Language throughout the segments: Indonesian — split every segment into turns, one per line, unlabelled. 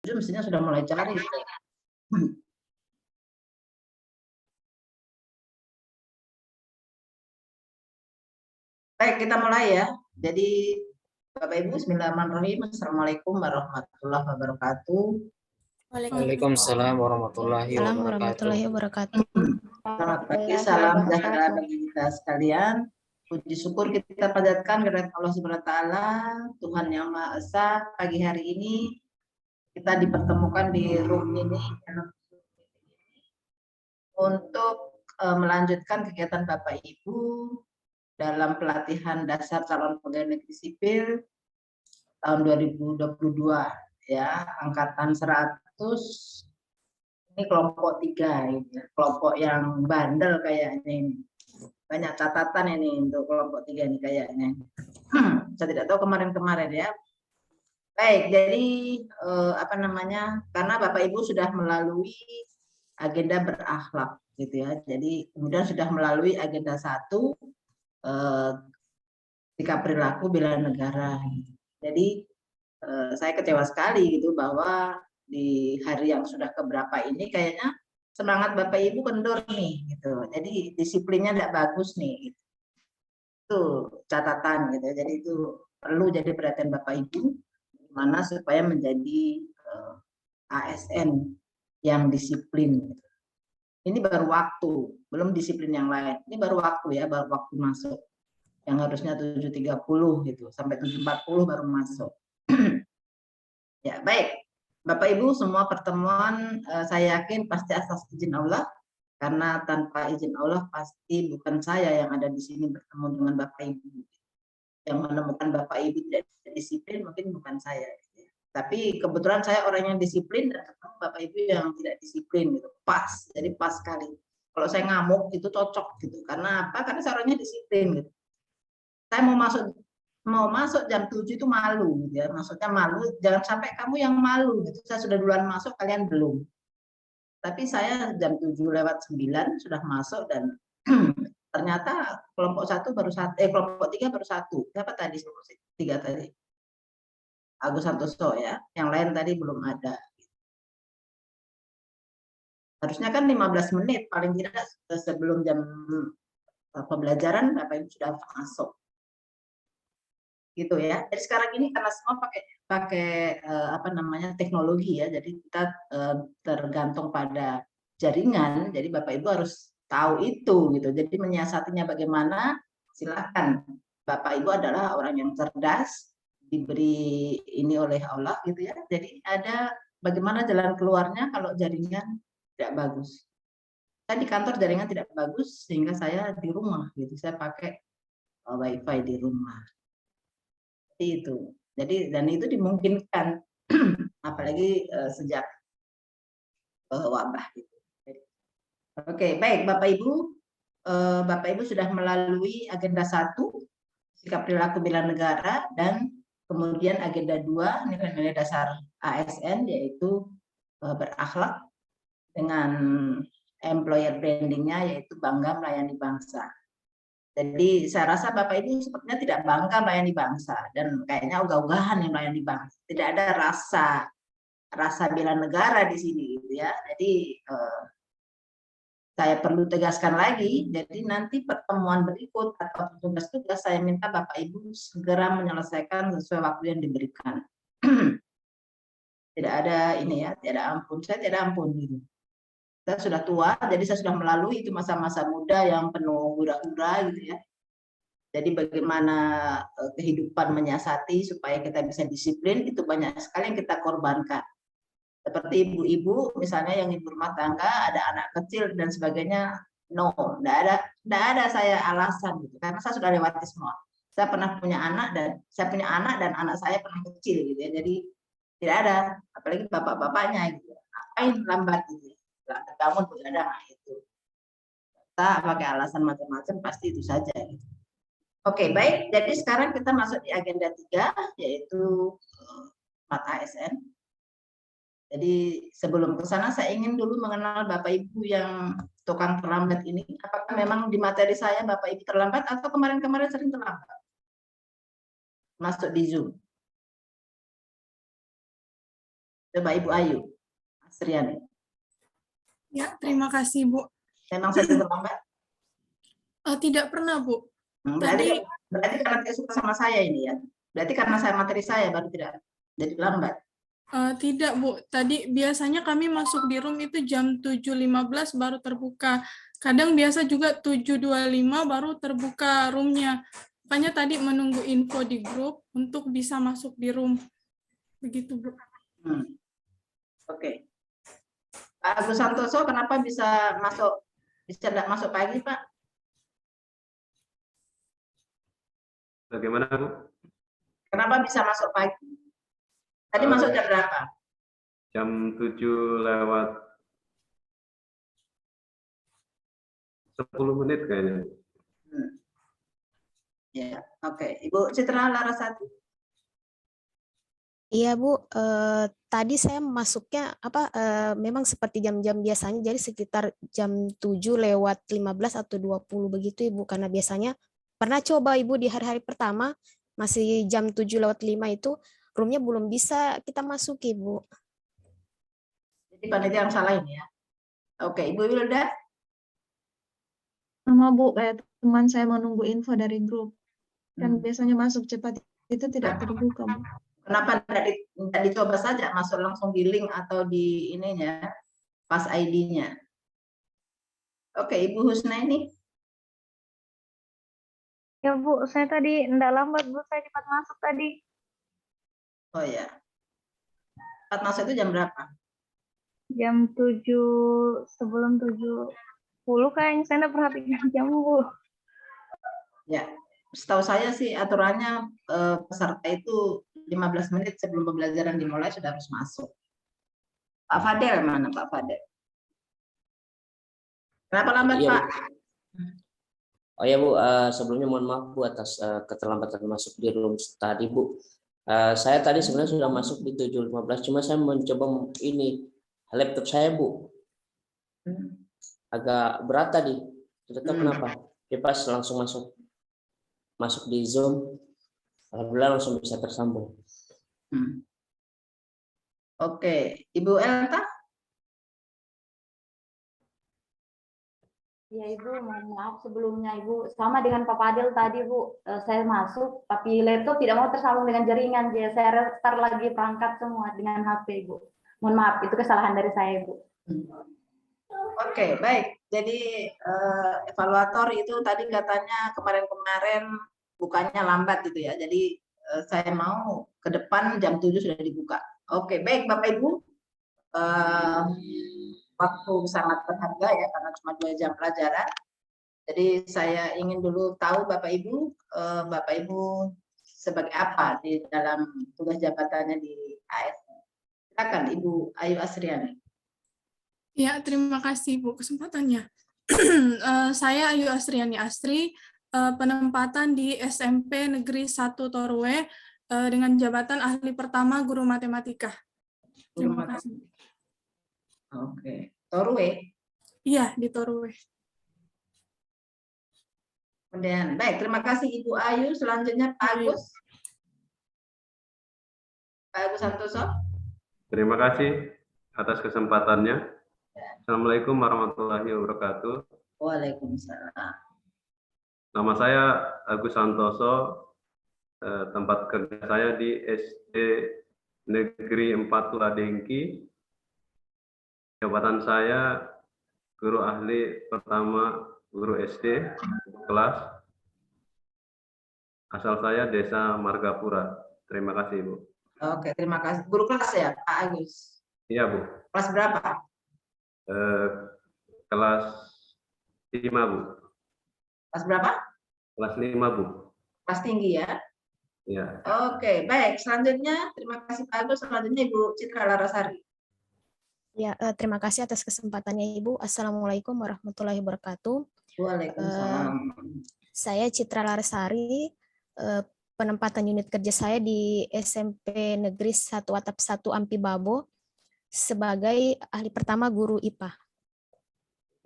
mestinya sudah mulai cari. Baik, kita mulai ya. Jadi Bapak Ibu, bismillahirrahmanirrahim. Assalamualaikum warahmatullahi wabarakatuh.
Waalaikumsalam warahmatullahi wabarakatuh.
Selamat pagi, salam sejahtera bagi kita sekalian. Puji syukur kita panjatkan kepada Allah Subhanahu wa taala, Tuhan Yang Maha Esa. Pagi hari ini kita dipertemukan di room ini untuk melanjutkan kegiatan Bapak Ibu dalam pelatihan dasar calon pegawai negeri sipil tahun 2022 ya, angkatan 100. Ini kelompok 3 ya, kelompok yang bandel kayaknya ini. Banyak catatan ini untuk kelompok 3 ini kayaknya. Saya tidak tahu kemarin-kemarin ya. Baik, jadi karena Bapak Ibu sudah melalui agenda berakhlak gitu ya. Jadi kemudian sudah melalui agenda 1 sikap perilaku bela negara. Jadi saya kecewa sekali gitu bahwa di hari yang sudah keberapa ini kayaknya semangat Bapak Ibu kendor nih gitu. Jadi disiplinnya tidak bagus nih. Gitu. Itu catatan gitu. Jadi itu perlu jadi perhatian Bapak Ibu gimana supaya menjadi ASN yang disiplin. Gitu. Ini baru waktu, belum disiplin yang lain. Ini baru waktu ya, baru waktu masuk. Yang harusnya 7.30 gitu, sampai 7.40 baru masuk. Ya, baik. Bapak Ibu, semua pertemuan saya yakin pasti atas izin Allah, karena tanpa izin Allah pasti bukan saya yang ada di sini bertemu dengan Bapak Ibu. Yang menemukan Bapak Ibu tidak disiplin mungkin bukan saya. Tapi kebetulan saya orang yang disiplin dan ketemu Bapak Ibu yang tidak disiplin gitu. Pas, jadi pas sekali. Kalau saya ngamuk itu cocok gitu. Karena apa? Karena saya orangnya disiplin gitu. Saya mau masuk jam 7 itu malu gitu ya. Maksudnya malu, jangan sampai kamu yang malu gitu. Saya sudah duluan masuk, kalian belum. Tapi saya jam 7:09 sudah masuk dan ternyata kelompok 1 baru kelompok 3 baru 1. Siapa tadi? 3 tadi. Agus Santoso ya. Yang lain tadi belum ada. Harusnya kan 15 menit paling tidak sebelum jam pembelajaran Bapak Ibu sudah masuk. Gitu ya. Jadi sekarang ini karena semua pakai teknologi ya. Jadi kita tergantung pada jaringan. Jadi Bapak Ibu harus tahu itu gitu. Jadi menyiasatinya bagaimana? Silakan. Bapak Ibu adalah orang yang cerdas, diberi ini oleh Allah gitu ya. Jadi ada bagaimana jalan keluarnya kalau jaringan tidak bagus. Saya di kantor jaringan tidak bagus sehingga saya di rumah gitu. Saya pakai WiFi di rumah. Itu. Jadi dan itu dimungkinkan apalagi sejak wabah gitu. Oke, baik Bapak Ibu sudah melalui agenda 1 sikap perilaku bela negara dan kemudian agenda 2 nilai-nilai dasar ASN yaitu berakhlak dengan employer brandingnya yaitu bangga melayani bangsa. Jadi saya rasa Bapak Ibu sepertinya tidak bangga melayani bangsa dan kayaknya ogah-ogahan yang melayani bangsa. Tidak ada rasa bela negara di sini gitu ya. Jadi saya perlu tegaskan lagi, jadi nanti pertemuan berikut atau tugas-tugas saya minta Bapak Ibu segera menyelesaikan sesuai waktu yang diberikan. Tidak ada ini ya, tidak ampun. Saya tidak ampun gitu. Saya sudah tua, jadi saya sudah melalui itu masa-masa muda yang penuh hura-hura gitu ya. Jadi bagaimana kehidupan menyiasati supaya kita bisa disiplin, itu banyak sekali yang kita korbankan. Seperti ibu-ibu misalnya yang ibu rumah tangga ada anak kecil dan sebagainya, no, tidak ada saya alasan gitu karena saya sudah lewati semua. Saya pernah punya anak dan anak saya pernah kecil gitu ya. Jadi tidak ada, apalagi bapak-bapaknya gitu. Ngapain lambat gitu. Lambat bangun begadang itu. Kita pakai alasan macam-macam pasti itu saja gitu. Oke, baik. Jadi sekarang kita masuk di agenda 3 yaitu mata ASN. Jadi sebelum ke sana saya ingin dulu mengenal Bapak Ibu yang tukang terlambat ini. Apakah memang di materi saya Bapak Ibu terlambat atau kemarin-kemarin sering terlambat? Masuk di Zoom. Coba Ibu Ayu Asriani.
Ya, terima kasih, Bu.
Memang saya terlambat?
Tidak pernah, Bu.
Berarti karena tidak suka sama saya ini ya. Berarti karena saya materi saya baru tidak jadi lambat.
Tidak, Bu. Tadi biasanya kami masuk di room itu jam 7.15 baru terbuka. Kadang biasa juga 7.25 baru terbuka roomnya. Makanya tadi menunggu info di grup untuk bisa masuk di room. Begitu, Bu.
Oke. Pak Agus Santoso, kenapa bisa tidak masuk pagi, Pak?
Bagaimana, Bu?
Kenapa bisa masuk pagi? Tadi masuk jam berapa?
Jam 7 lewat 10 menit kayaknya.
Ya, oke. Ibu Citra Larasati.
Iya Bu, tadi saya masuknya memang seperti jam-jam biasanya, jadi sekitar jam 7 lewat 15 atau 20 begitu Ibu, karena biasanya pernah coba Ibu di hari-hari pertama, masih jam 7 lewat 5 itu, roomnya belum bisa kita masuk Ibu.
Jadi panitia yang salah ini ya. Oke, Ibu Wilda.
Sama Bu, kayak teman saya menunggu info dari grup. Dan biasanya masuk cepat itu tidak terbuka, Bu.
Kenapa tidak dicoba saja masuk langsung di link atau di ininya, pas ID-nya? Oke, Ibu Husnaini.
Ya Bu, saya tadi enggak lambat Bu, saya cepat masuk tadi.
Oh ya. Cepat masuk itu jam berapa?
Jam 7, sebelum 7.10 kayaknya, saya enggak perhatikan jam Bu.
Ya, setahu saya sih aturannya peserta itu 15 menit sebelum pembelajaran dimulai sudah harus masuk. Pak Fadel mana Pak Fadel? Kenapa lambat
Iya,
Pak?
Oh ya Bu, sebelumnya mohon maaf Bu atas keterlambatan masuk di room tadi Bu. Saya tadi sebenarnya sudah masuk di 7.15, cuma saya mencoba ini laptop saya Bu. Agak berat tadi. Tidak tahu kenapa. Dia pas langsung masuk di Zoom, alhamdulillah langsung bisa tersambung.
Oke, Ibu Elta.
Ya Ibu, mohon maaf sebelumnya Ibu. Sama dengan Pak Fadil tadi Bu, saya masuk tapi laptop tidak mau tersambung dengan jaringan. Jadi saya restart lagi perangkat semua dengan HP Ibu. Mohon maaf, itu kesalahan dari saya Ibu.
Oke, baik. Jadi evaluator itu tadi katanya kemarin-kemarin bukanya lambat gitu ya. Jadi saya mau ke depan jam 7 sudah dibuka. Oke, baik Bapak Ibu. Waktu sangat berharga ya karena cuma 2 jam pelajaran. Jadi saya ingin dulu tahu Bapak Ibu sebagai apa di dalam tugas jabatannya di ASN. Silakan Ibu Ayu Asriani.
Ya, terima kasih Bu kesempatannya. Saya Ayu Asriani Astri, penempatan di SMP Negeri 1 Torwe dengan jabatan ahli pertama guru matematika. Terima kasih.
Oke, Torwe.
Iya, di Torwe.
Kemudian, baik, terima kasih Ibu Ayu. Selanjutnya Pak Agus. Pak Agus Santoso.
Terima kasih atas kesempatannya. Assalamualaikum warahmatullahi wabarakatuh.
Waalaikumsalam.
Nama saya Agus Santoso. Tempat kerja saya di SD Negeri 4 Tuladengki. Jabatan saya guru ahli pertama guru SD kelas. Asal saya Desa Margapura. Terima kasih, Bu.
Oke, terima kasih. Guru kelas ya, Pak Agus?
Iya, Bu.
Kelas berapa?
Kelas 5, Bu.
Kelas berapa?
Kelas 5, Bu.
Kelas tinggi ya?
Iya.
Oke, baik. Selanjutnya, terima kasih Pak Agus. Selanjutnya Ibu Citra Larasari.
Ya, terima kasih atas kesempatannya Ibu. Assalamualaikum warahmatullahi wabarakatuh.
Waalaikumsalam.
Saya Citra Larasari, penempatan unit kerja saya di SMP Negeri 1 Atap 1 Ampi Babo sebagai ahli pertama guru IPA.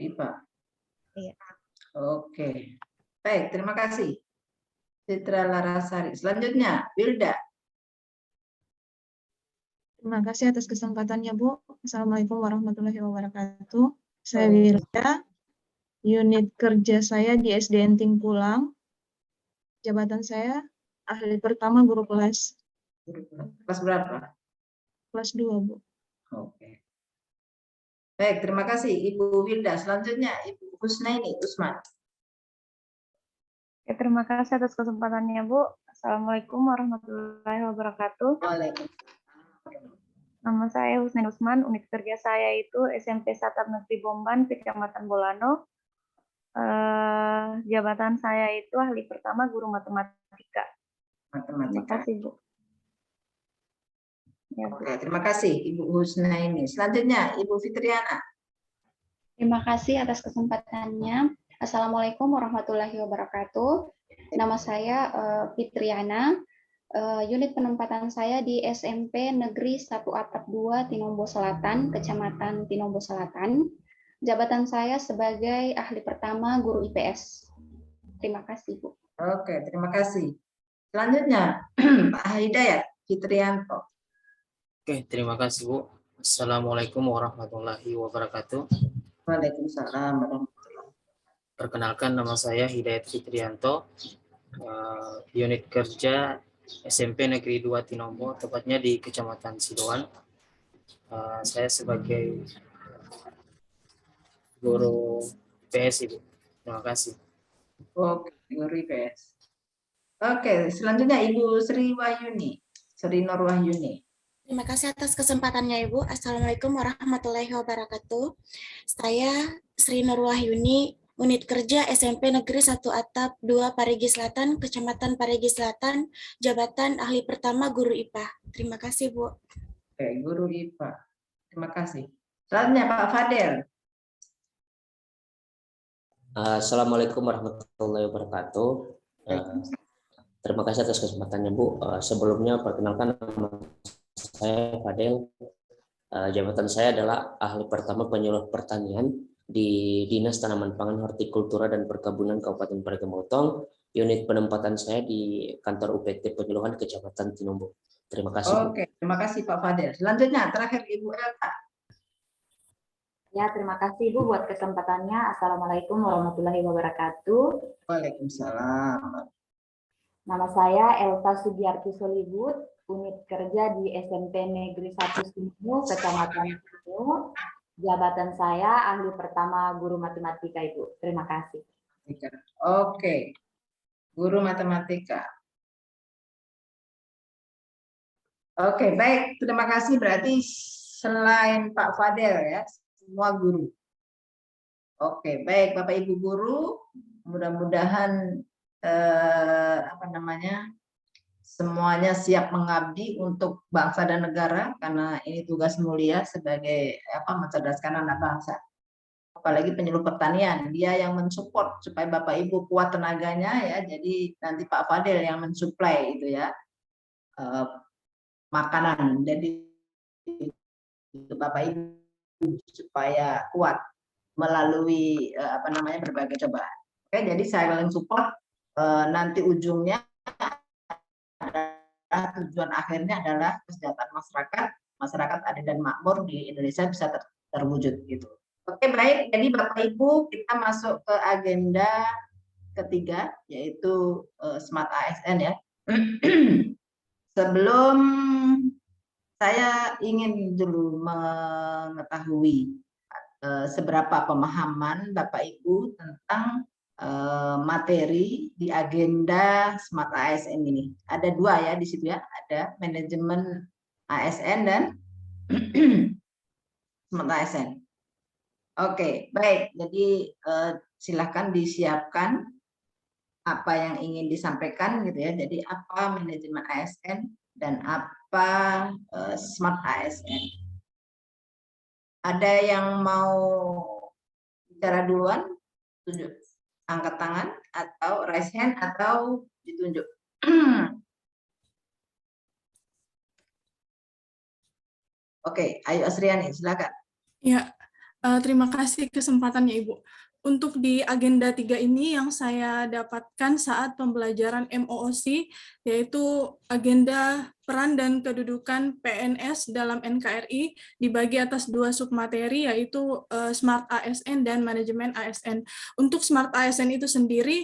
IPA.
Iya.
Oke. Baik, terima kasih. Citra Larasari. Selanjutnya, Wilda.
Terima kasih atas kesempatannya, Bu. Assalamualaikum warahmatullahi wabarakatuh. Saya Wirda, unit kerja saya di SDN Tingpulang. Jabatan saya ahli pertama guru kelas
Kelas berapa?
kelas 2, Bu.
Oke. Baik, terima kasih Ibu Wilda. Selanjutnya Ibu Husnaini Usman.
Ya, terima kasih atas kesempatannya, Bu. Assalamualaikum warahmatullahi wabarakatuh.
Waalaikumsalam.
Nama saya Husnain Usman, unit kerja saya itu SMP Satap Negeri Bomban, Kecamatan Bolano. Jabatan saya itu ahli pertama guru matematika. Terima
Matematika.
kasih, Bu. Ya, Bu.
Oke, terima kasih Ibu Husnaini. Selanjutnya Ibu Fitriana.
Terima kasih atas kesempatannya. Assalamualaikum warahmatullahi wabarakatuh. Nama saya Fitriana. Unit penempatan saya di SMP Negeri 1 Atap 2 Tinombo Selatan, Kecamatan Tinombo Selatan. Jabatan saya sebagai ahli pertama guru IPS. Terima kasih, Bu.
Oke, terima kasih. Selanjutnya Pak Hidayat Fitrianto.
Oke, terima kasih, Bu. Assalamualaikum warahmatullahi wabarakatuh.
Waalaikumsalam warahmatullahi.
Perkenalkan, nama saya Hidayat Fitrianto, unit kerja SMP Negeri 2 Tinombo, tepatnya di Kecamatan Sidoan. Saya sebagai guru IPS, Ibu. Terima kasih.
Oke, guru IPS. Oke, selanjutnya Ibu Sri Wahyuni, Sri Nur Wahyuni.
Terima kasih atas kesempatannya, Ibu. Assalamualaikum warahmatullahi wabarakatuh. Saya Sri Nur Wahyuni, unit kerja SMP Negeri 1 Atap 2 Parigi Selatan, Kecamatan Parigi Selatan, jabatan ahli pertama guru IPA. Terima kasih, Bu.
Oke, guru IPA. Terima kasih. Selanjutnya Pak Fadel.
Assalamualaikum warahmatullahi wabarakatuh. Terima kasih atas kesempatannya, Bu. Sebelumnya perkenalkan, nama saya Fadel. Jabatan saya adalah ahli pertama penyuluh pertanian di Dinas Tanaman Pangan, Hortikultura dan Perkebunan Kabupaten Parigi Motong. Unit penempatan saya di kantor UPT Penyuluhan Kecamatan Tinombo. Terima kasih, Bu.
Oke, terima kasih Pak Fadel. Selanjutnya terakhir Ibu Elta.
Ya, terima kasih Bu buat kesempatannya. Assalamualaikum warahmatullahi wabarakatuh.
Waalaikumsalam.
Nama saya Elta Sugiarti Solibut, unit kerja di SMP Negeri 1 Sinu, Kecamatan Sinu. Jabatan saya ahli pertama guru matematika, Ibu. Terima kasih.
Oke, guru matematika. Oke, baik. Terima kasih. Berarti selain Pak Fadel ya, semua guru. Oke, baik Bapak Ibu guru, mudah-mudahan semuanya siap mengabdi untuk bangsa dan negara, karena ini tugas mulia sebagai mencerdaskan anak bangsa. Apalagi penyuluh pertanian, dia yang mensupport supaya Bapak Ibu kuat tenaganya ya. Jadi nanti Pak Fadel yang mensuplai itu ya makanan. Jadi Bapak Ibu supaya kuat melalui berbagai cobaan. Oke, jadi saya akan support, nanti ujungnya adalah tujuan akhirnya adalah kesejahteraan masyarakat adil dan makmur di Indonesia bisa terwujud gitu. Oke, baik. Jadi Bapak Ibu, kita masuk ke agenda ketiga, yaitu Smart ASN ya. Sebelum saya ingin dulu mengetahui seberapa pemahaman Bapak Ibu tentang materi di agenda Smart ASN ini. Ada dua ya di situ ya, ada manajemen ASN dan Smart ASN. Oke, baik. Jadi silakan disiapkan apa yang ingin disampaikan gitu ya. Jadi apa manajemen ASN dan apa Smart ASN. Ada yang mau bicara duluan? Tunjuk angkat tangan atau raise hand atau ditunjuk. Oke, Ayu Asriani, silakan.
Ya, terima kasih kesempatannya, Ibu. untuk di agenda 3 ini yang saya dapatkan saat pembelajaran MOOC, yaitu agenda peran dan kedudukan PNS dalam NKRI dibagi atas 2 submateri, yaitu Smart ASN dan Manajemen ASN. Untuk Smart ASN itu sendiri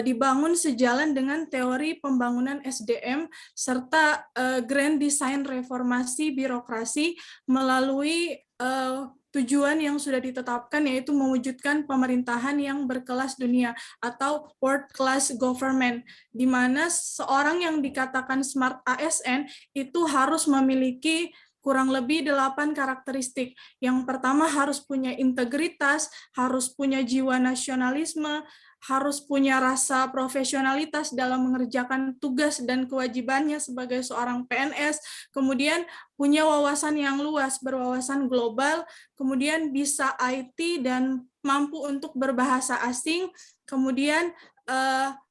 dibangun sejalan dengan teori pembangunan SDM serta Grand Design Reformasi Birokrasi melalui tujuan yang sudah ditetapkan, yaitu mewujudkan pemerintahan yang berkelas dunia atau world class government, di mana seorang yang dikatakan smart ASN itu harus memiliki kurang lebih 8 karakteristik. Yang pertama harus punya integritas, harus punya jiwa nasionalisme, harus punya rasa profesionalitas dalam mengerjakan tugas dan kewajibannya sebagai seorang PNS, kemudian punya wawasan yang luas, berwawasan global, kemudian bisa IT dan mampu untuk berbahasa asing, kemudian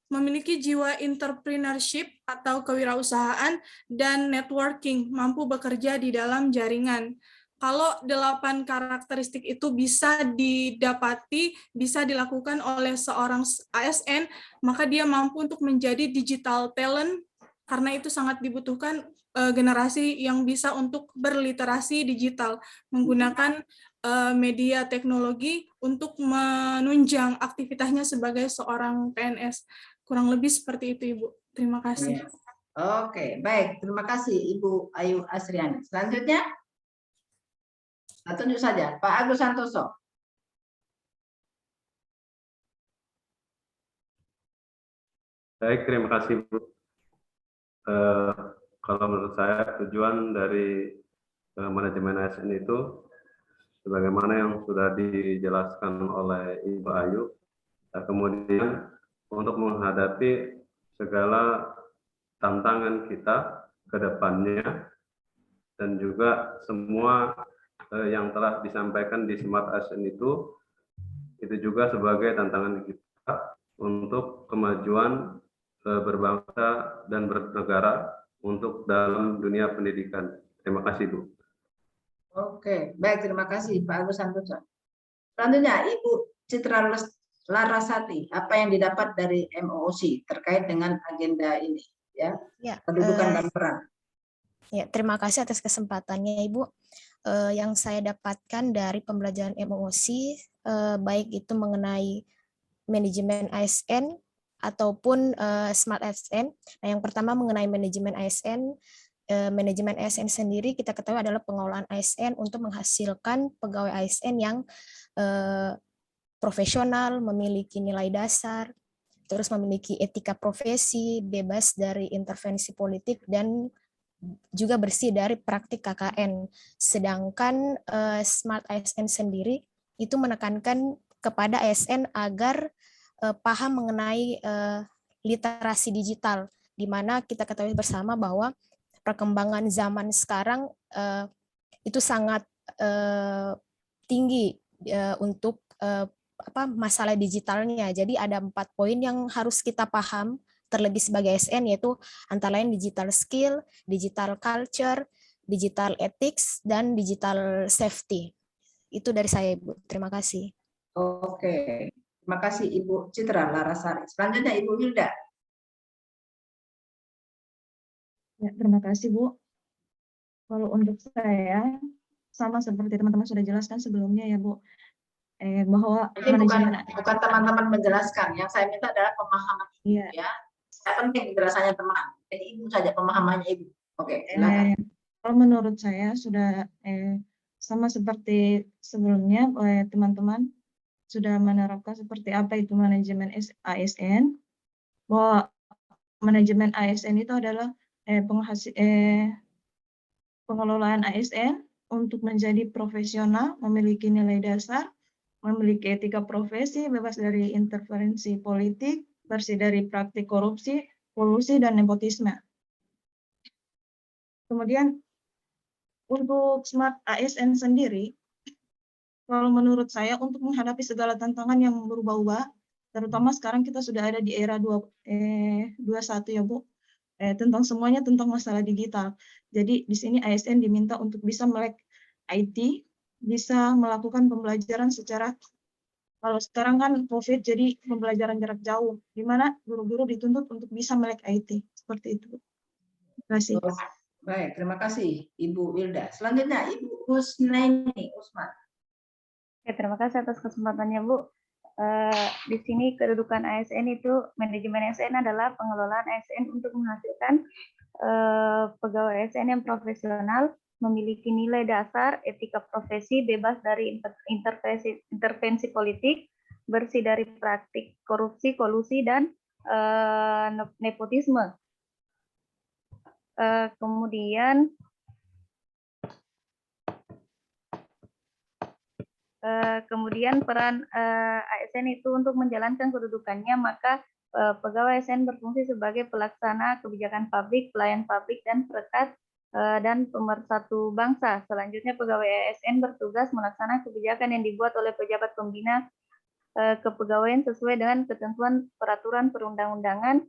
memiliki jiwa entrepreneurship atau kewirausahaan, dan networking, mampu bekerja di dalam jaringan. Kalau 8 karakteristik itu bisa didapati, bisa dilakukan oleh seorang ASN, maka dia mampu untuk menjadi digital talent, karena itu sangat dibutuhkan generasi yang bisa untuk berliterasi digital, menggunakan media teknologi untuk menunjang aktivitasnya sebagai seorang PNS. Kurang lebih seperti itu, Ibu. Terima kasih.
Oke, baik. Terima kasih, Ibu Ayu Asriani. Selanjutnya, tunjuk saja, Pak Agus Santoso.
Baik, terima kasih, Bu. Kalau menurut saya tujuan dari manajemen ASN itu sebagaimana yang sudah dijelaskan oleh Ibu Ayu, kemudian untuk menghadapi segala tantangan kita ke depannya dan juga semua yang telah disampaikan di Smart ASN itu juga sebagai tantangan kita untuk kemajuan berbangsa dan bernegara untuk dalam dunia pendidikan. Terima kasih, Bu.
Oke, baik, terima kasih Pak Agus Santoso. Selanjutnya Ibu Citra Larasati, apa yang didapat dari MOOC terkait dengan agenda ini, ya? Kedudukan dan peran.
Ya, terima kasih atas kesempatannya, Ibu. Yang saya dapatkan dari pembelajaran MOOC, baik itu mengenai manajemen ASN ataupun Smart ASN. Nah, yang pertama mengenai manajemen ASN. Manajemen ASN sendiri kita ketahui adalah pengelolaan ASN untuk menghasilkan pegawai ASN yang profesional, memiliki nilai dasar, terus memiliki etika profesi, bebas dari intervensi politik, dan juga bersih dari praktik KKN. Sedangkan Smart ASN sendiri itu menekankan kepada ASN agar paham mengenai literasi digital, di mana kita ketahui bersama bahwa perkembangan zaman sekarang itu sangat tinggi untuk masalah digitalnya. Jadi ada 4 poin yang harus kita paham terlebih sebagai ASN, yaitu antara lain digital skill, digital culture, digital ethics, dan digital safety. Itu dari saya, Ibu. Terima kasih.
Oke, terima kasih Ibu Citra Larasari. Selanjutnya Ibu Hilda.
Ya, terima kasih, Bu. Kalau untuk saya, sama seperti teman-teman sudah jelaskan sebelumnya ya, Bu. Bahwa
ini bukan teman-teman menjelaskan, yang saya minta adalah pemahaman Ibu, ya. Saya penting penjelasannya teman. Jadi Ibu saja pemahamannya Ibu. Oke, silakan.
Kalau menurut saya sudah sama seperti sebelumnya, teman-teman sudah menerapkan seperti apa itu manajemen ASN, bahwa manajemen ASN itu adalah pengelolaan ASN untuk menjadi profesional, memiliki nilai dasar, memiliki etika profesi, bebas dari interferensi politik, bersih dari praktik korupsi, kolusi, dan nepotisme. Kemudian untuk Smart ASN sendiri, kalau menurut saya untuk menghadapi segala tantangan yang berubah-ubah, terutama sekarang kita sudah ada di era 21 ya, Bu, tentang semuanya tentang masalah digital. Jadi di sini ASN diminta untuk bisa melek IT, bisa melakukan pembelajaran secara Kalau sekarang kan COVID jadi pembelajaran jarak jauh, di mana guru-guru dituntut untuk bisa melek IT. Seperti itu. Terima kasih.
Oh, baik, terima kasih Ibu Wilda. Selanjutnya Ibu Husnaini Usman.
Oke, terima kasih atas kesempatannya, Bu. Di sini kedudukan ASN itu, manajemen ASN adalah pengelolaan ASN untuk menghasilkan pegawai ASN yang profesional, memiliki nilai dasar, etika profesi, bebas dari intervensi politik, bersih dari praktik korupsi, kolusi, dan nepotisme. Kemudian peran ASN itu untuk menjalankan kedudukannya, maka pegawai ASN berfungsi sebagai pelaksana kebijakan publik, pelayan publik, dan perekat dan pemersatu bangsa. Selanjutnya, pegawai ASN bertugas melaksanakan kebijakan yang dibuat oleh pejabat pembina kepegawaian sesuai dengan ketentuan peraturan perundang-undangan.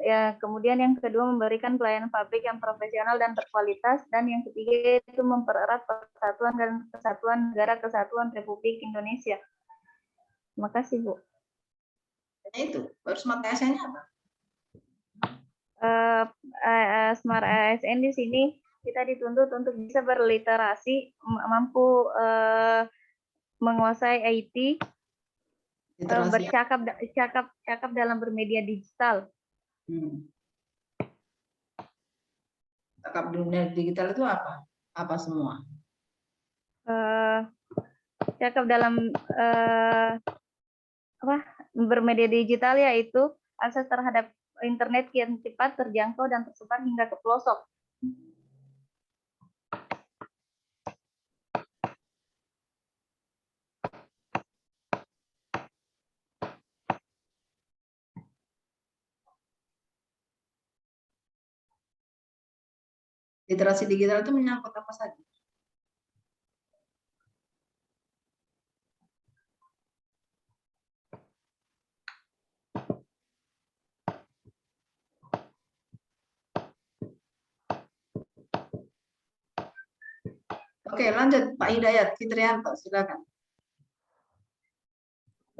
Ya, kemudian yang kedua, memberikan pelayanan publik yang profesional dan berkualitas, dan yang ketiga itu mempererat persatuan dan kesatuan negara kesatuan Republik Indonesia. Terima kasih, Bu.
Itu baru smart ASN-nya apa?
Smart ASN di sini kita dituntut untuk bisa berliterasi, mampu menguasai IT, bercakap dalam bermedia digital.
Cakap dunia digital itu apa? Apa semua?
Cakap dalam bermedia digital, yaitu akses terhadap internet yang cepat, terjangkau, dan tersebar hingga ke pelosok.
Literasi digital itu menyangkut apa saja? Oke, lanjut Pak Hidayat Fitrianto, silakan.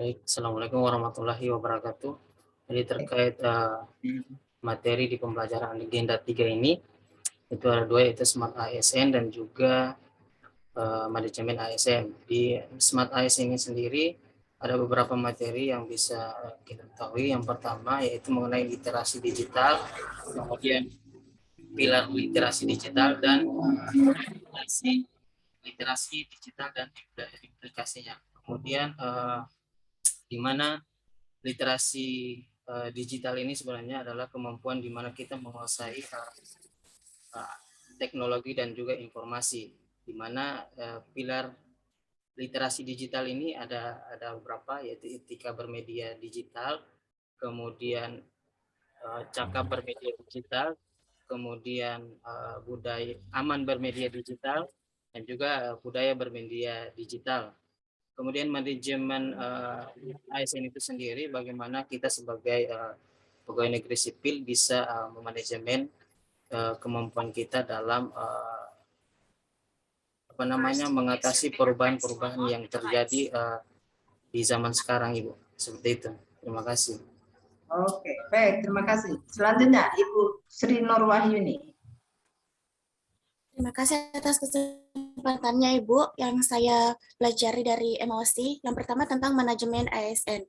Baik, Assalamualaikum warahmatullahi wabarakatuh. Jadi terkait materi di pembelajaran agenda 3 ini, itu ada dua, yaitu Smart ASN dan juga manajemen ASN. Di Smart ASN ini sendiri ada beberapa materi yang bisa kita ketahui. Yang pertama yaitu mengenai literasi digital, kemudian pilar literasi digital, dan literasi digital dan implikasinya. Kemudian di mana literasi digital ini sebenarnya adalah kemampuan di mana kita menguasai teknologi dan juga informasi, di mana pilar literasi digital ini ada beberapa, yaitu etika bermedia digital, kemudian cakap bermedia digital, kemudian budaya aman bermedia digital, dan juga budaya bermedia digital. Kemudian manajemen ASN itu sendiri, bagaimana kita sebagai pegawai negeri sipil bisa memanajemen kemampuan kita dalam mengatasi perubahan-perubahan yang terjadi di zaman sekarang, Ibu. Seperti itu. Terima kasih.
Oke, baik, terima kasih. Selanjutnya Ibu Sri Nurwahyuni.
Terima kasih atas kesempatannya, Ibu, yang saya pelajari dari MOC. Yang pertama tentang manajemen ASN.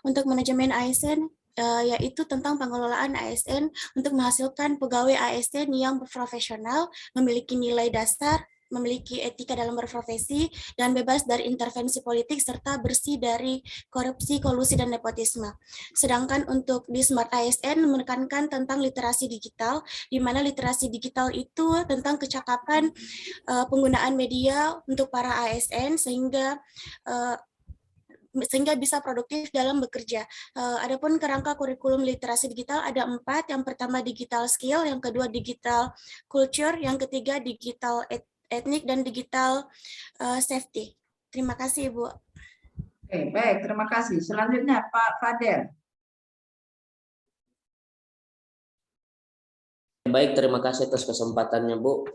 Untuk manajemen ASN, yaitu tentang pengelolaan ASN untuk menghasilkan pegawai ASN yang profesional, memiliki nilai dasar, memiliki etika dalam berprofesi, dan bebas dari intervensi politik, serta bersih dari korupsi, kolusi, dan nepotisme. Sedangkan untuk di Smart ASN menekankan tentang literasi digital, di mana literasi digital itu tentang kecakapan penggunaan media untuk para ASN sehingga bisa produktif dalam bekerja. Adapun kerangka kurikulum literasi digital ada 4. Yang pertama digital skill, yang kedua digital culture, yang ketiga digital etnik, dan digital safety. Terima kasih, Ibu.
Oke, baik, terima kasih. Selanjutnya Pak Fadel.
Baik, terima kasih atas kesempatannya, Bu.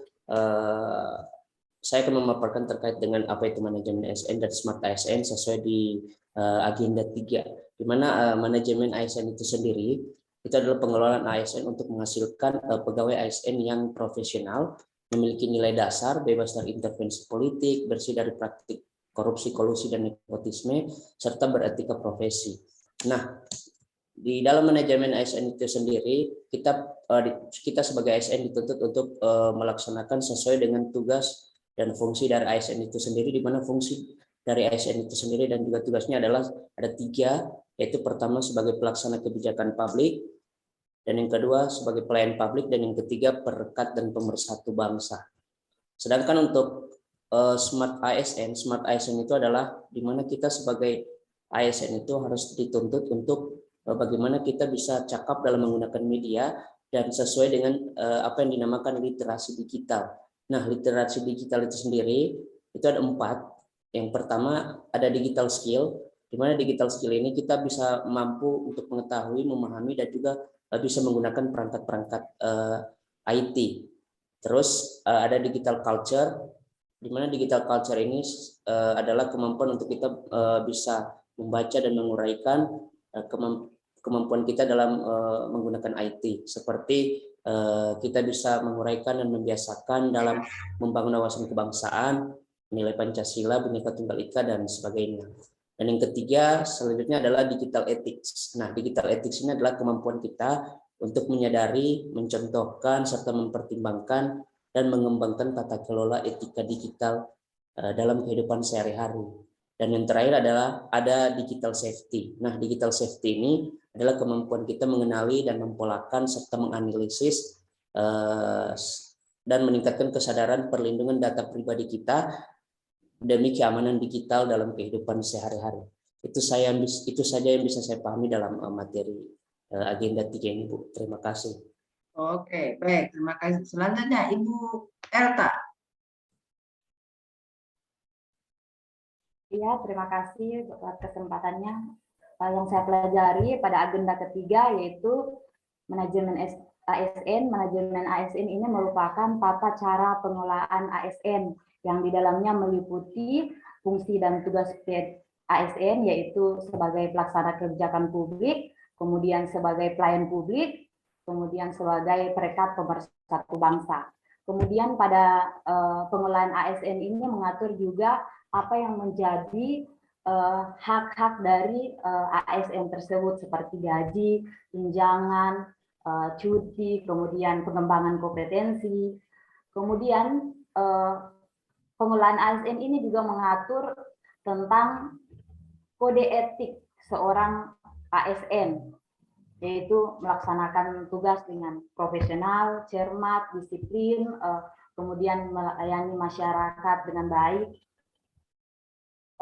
saya akan memaparkan terkait dengan apa itu manajemen ASN dan Smart ASN sesuai di agenda 3, di mana manajemen ASN itu sendiri itu adalah pengelolaan ASN untuk menghasilkan pegawai ASN yang profesional, memiliki nilai dasar, bebas dari intervensi politik, bersih dari praktik korupsi, kolusi, dan nepotisme, serta beretika profesi. Nah, di dalam manajemen ASN itu sendiri, kita sebagai ASN dituntut untuk melaksanakan sesuai dengan tugas dan fungsi dari ASN itu sendiri, di mana fungsi dari ASN itu sendiri dan juga tugasnya adalah ada 3, yaitu pertama sebagai pelaksana kebijakan publik, dan yang kedua sebagai pelayan publik, dan yang ketiga perekat dan pemersatu bangsa. Sedangkan untuk Smart ASN itu adalah di mana kita sebagai ASN itu harus dituntut untuk bagaimana kita bisa cakap dalam menggunakan media dan sesuai dengan apa yang dinamakan literasi digital. Nah, literasi digital itu sendiri itu ada 4. Yang pertama ada digital skill, di mana digital skill ini kita bisa mampu untuk mengetahui, memahami, dan juga bisa menggunakan perangkat-perangkat IT. Terus ada digital culture, di mana digital culture ini adalah kemampuan untuk kita bisa membaca dan menguraikan kemampuan kita dalam menggunakan IT, seperti kita bisa menguraikan dan membiasakan dalam membangun wawasan kebangsaan, nilai Pancasila, Bhinneka Tunggal Ika, dan sebagainya. Dan yang ketiga selanjutnya adalah digital ethics. Nah, digital ethics ini adalah kemampuan kita untuk menyadari, mencontohkan, serta mempertimbangkan dan mengembangkan tata kelola etika digital dalam kehidupan sehari-hari. Dan yang terakhir adalah ada digital safety. Nah, digital safety ini adalah kemampuan kita mengenali dan mempolakan serta menganalisis dan meningkatkan kesadaran perlindungan data pribadi kita demi keamanan digital dalam kehidupan sehari-hari. Itu saja yang bisa saya pahami dalam materi agenda 3 ini, Bu. Terima kasih.
Oke, baik. Terima kasih. Selanjutnya Ibu Elta.
Iya, terima kasih buat kesempatannya. Yang saya pelajari pada agenda ketiga yaitu manajemen ASN. Manajemen ASN ini merupakan tata cara pengelolaan ASN yang di dalamnya meliputi fungsi dan tugas ASN, yaitu sebagai pelaksana kebijakan publik, kemudian sebagai pelayan publik, kemudian sebagai perekat pemersatu bangsa. Kemudian pada pengelolaan ASN ini mengatur juga apa yang menjadi hak-hak dari ASN tersebut seperti gaji, tunjangan, cuti, kemudian pengembangan kompetensi. Kemudian pengelolaan ASN ini juga mengatur tentang kode etik seorang ASN, yaitu melaksanakan tugas dengan profesional, cermat, disiplin, kemudian melayani masyarakat dengan baik.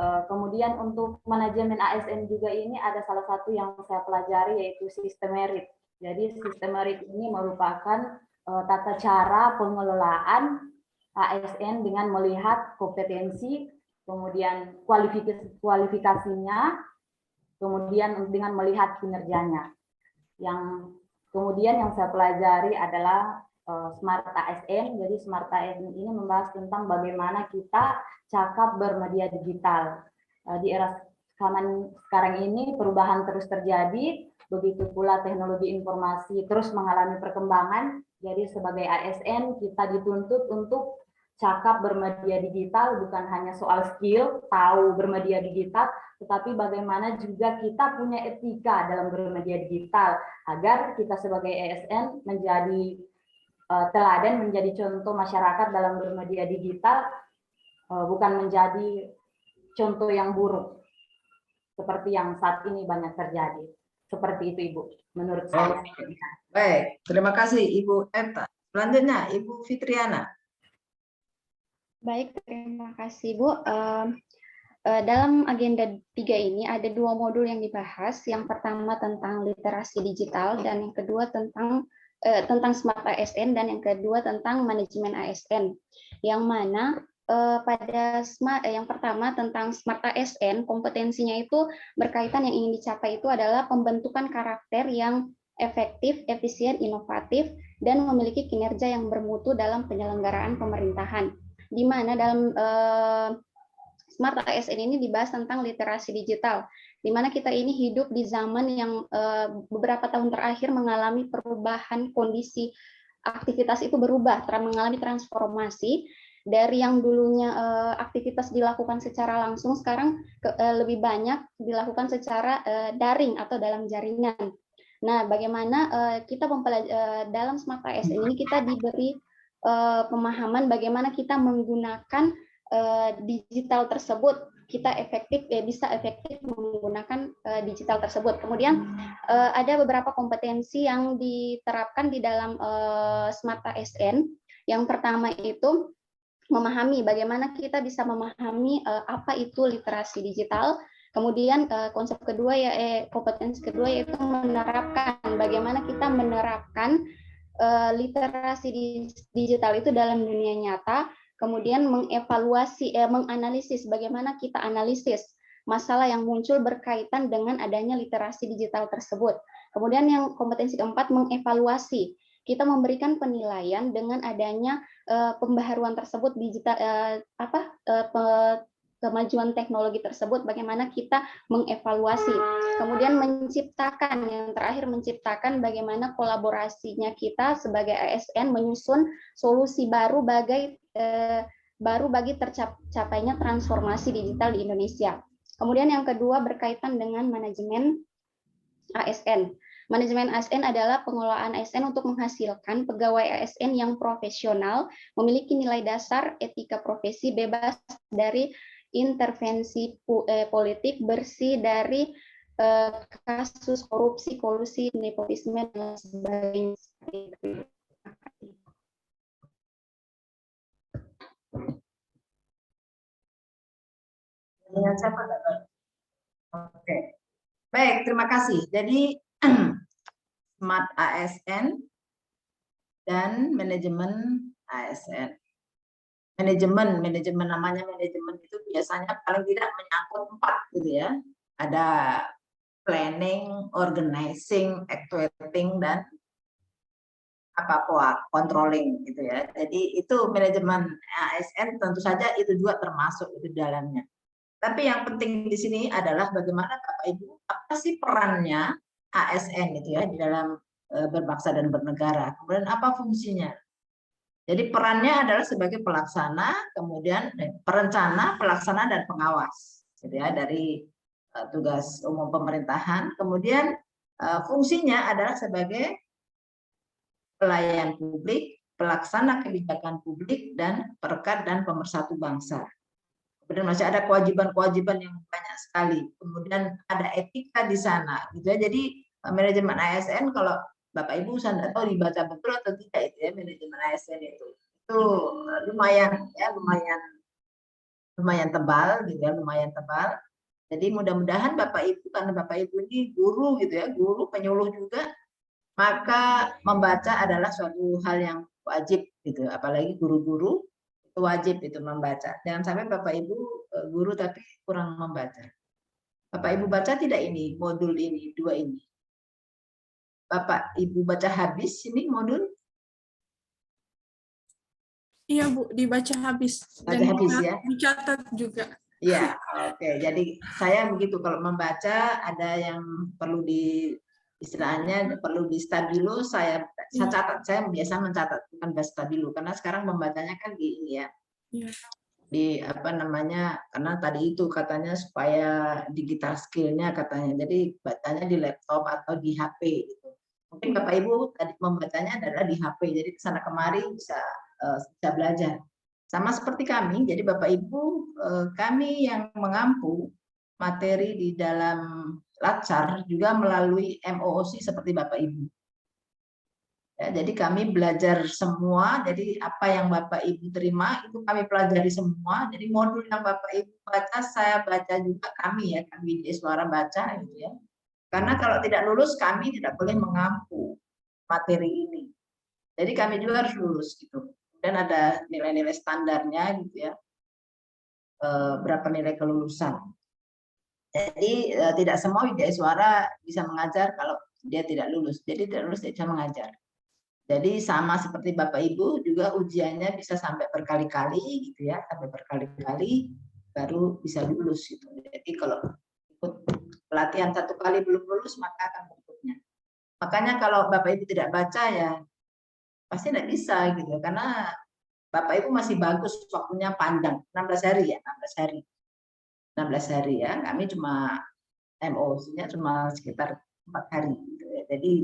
Kemudian untuk manajemen ASN juga ini ada salah satu yang saya pelajari yaitu sistem merit. Jadi sistem merit ini merupakan tata cara pengelolaan ASN dengan melihat kompetensi, kemudian kualifikasinya, kemudian dengan melihat kinerjanya. Yang kemudian yang saya pelajari adalah Smart ASN. Jadi Smart ASN ini membahas tentang bagaimana kita cakap bermedia digital. Di era sekarang ini perubahan terus terjadi, begitu pula teknologi informasi terus mengalami perkembangan. Jadi sebagai ASN kita dituntut untuk cakap bermedia digital, bukan hanya soal skill, tahu bermedia digital, tetapi bagaimana juga kita punya etika dalam bermedia digital, agar kita sebagai ASN menjadi teladan, menjadi contoh masyarakat dalam bermedia digital, bukan menjadi contoh yang buruk seperti yang saat ini banyak terjadi. Seperti itu, Ibu, menurut saya.
Baik, terima kasih Ibu Elta. Selanjutnya Ibu Fitriana.
Baik, terima kasih Bu. Dalam agenda 3 ini ada 2 modul yang dibahas. Yang pertama tentang literasi digital dan yang kedua tentang Smart ASN, dan yang kedua tentang manajemen ASN. Yang mana pada yang pertama tentang Smart ASN, kompetensinya itu berkaitan yang ingin dicapai itu adalah pembentukan karakter yang efektif, efisien, inovatif, dan memiliki kinerja yang bermutu dalam penyelenggaraan pemerintahan. di mana dalam Smart ASN ini dibahas tentang literasi digital, di mana kita ini hidup di zaman yang beberapa tahun terakhir mengalami perubahan kondisi, aktivitas itu berubah, mengalami transformasi dari yang dulunya aktivitas dilakukan secara langsung, sekarang lebih banyak dilakukan secara daring atau dalam jaringan. Nah, bagaimana kita dalam Smart ASN ini kita diberi pemahaman bagaimana kita menggunakan digital tersebut, kita bisa efektif menggunakan digital tersebut. Kemudian ada beberapa kompetensi yang diterapkan di dalam Smart ASN. Yang pertama itu memahami bagaimana kita bisa memahami apa itu literasi digital. Kemudian konsep kedua kompetensi kedua yaitu menerapkan, bagaimana kita menerapkan literasi digital itu dalam dunia nyata. Kemudian mengevaluasi, menganalisis bagaimana kita analisis masalah yang muncul berkaitan dengan adanya literasi digital tersebut. Kemudian yang kompetensi keempat, mengevaluasi. Kita memberikan penilaian dengan adanya pembaharuan tersebut, digital kemajuan teknologi tersebut, bagaimana kita mengevaluasi. Kemudian menciptakan, yang terakhir menciptakan bagaimana kolaborasinya kita sebagai ASN menyusun solusi baru bagi tercapainya transformasi digital di Indonesia. Kemudian yang kedua berkaitan dengan manajemen ASN. Manajemen ASN adalah pengelolaan ASN untuk menghasilkan pegawai ASN yang profesional, memiliki nilai dasar etika profesi, bebas dari intervensi politik, bersih dari kasus korupsi, kolusi, nepotisme, dan sebagainya.
Dengan siapa? Oke, baik, terima kasih. Jadi Smart ASN dan manajemen ASN. Manajemen namanya manajemen itu biasanya paling tidak menyangkut 4 gitu ya. Ada planning, organizing, actuating, dan controlling gitu ya. Jadi itu manajemen ASN tentu saja itu juga termasuk di dalamnya. Tapi yang penting di sini adalah bagaimana Bapak Ibu, apa sih perannya ASN itu ya di dalam berbangsa dan bernegara. Kemudian apa fungsinya? Jadi perannya adalah sebagai pelaksana, kemudian perencana, pelaksana, dan pengawas, gitu ya, dari tugas umum pemerintahan. Kemudian fungsinya adalah sebagai pelayan publik, pelaksana kebijakan publik, dan perekat dan pemersatu bangsa. Kemudian masih ada kewajiban-kewajiban yang banyak sekali. Kemudian ada etika di sana, gitu ya. Jadi manajemen ASN kalau Bapak Ibu saya tahu dibaca betul atau tidak itu ya, manajemen ASN itu lumayan ya, lumayan tebal gitu ya, lumayan tebal. Jadi mudah-mudahan Bapak Ibu, karena Bapak Ibu ini guru gitu ya, guru penyuluh juga, maka membaca adalah suatu hal yang wajib gitu, apalagi guru-guru itu wajib itu membaca. Jangan sampai Bapak Ibu guru tapi kurang membaca. Bapak Ibu baca tidak ini modul ini 2 ini? Bapak Ibu baca habis ini modul?
Iya Bu, dibaca habis.
Baca habis ya?
Dicatat juga.
Iya, oke. Jadi saya begitu, kalau membaca ada yang perlu istilahnya perlu di stabilo, saya catat, saya biasa mencatat, bukan di stabilo, karena sekarang membacanya kan di ini ya.
Iya.
Di apa namanya, karena tadi itu katanya supaya digital skill-nya katanya, jadi bacanya di laptop atau di HP gitu. Mungkin Bapak Ibu tadi membacanya adalah di HP, jadi kesana kemari bisa belajar. Sama seperti kami, jadi Bapak Ibu, kami yang mengampu materi di dalam Latsar juga melalui MOOC seperti Bapak Ibu. Ya, jadi kami belajar semua, jadi apa yang Bapak Ibu terima itu kami pelajari semua. Jadi modul yang Bapak Ibu baca, saya baca juga, kami ya, kami di Suara baca gitu ya. Karena kalau tidak lulus kami tidak boleh mengampu materi ini. Jadi kami juga harus lulus gitu. Dan ada nilai-nilai standarnya gitu ya. Berapa nilai kelulusan. Jadi tidak semua Widya Suara bisa mengajar kalau dia tidak lulus. Jadi tidak lulus tidak bisa mengajar. Jadi sama seperti Bapak Ibu juga ujiannya bisa sampai berkali-kali gitu ya, sampai berkali-kali baru bisa lulus gitu. Jadi kalau ikut pelatihan 1 kali belum lulus maka akan berikutnya. Makanya kalau Bapak Ibu tidak baca ya pasti tidak bisa gitu, karena Bapak Ibu masih bagus, waktunya panjang, 16 hari ya, 16 hari. 16 hari ya, kami cuma MO-nya cuma sekitar 4 hari gitu ya. Jadi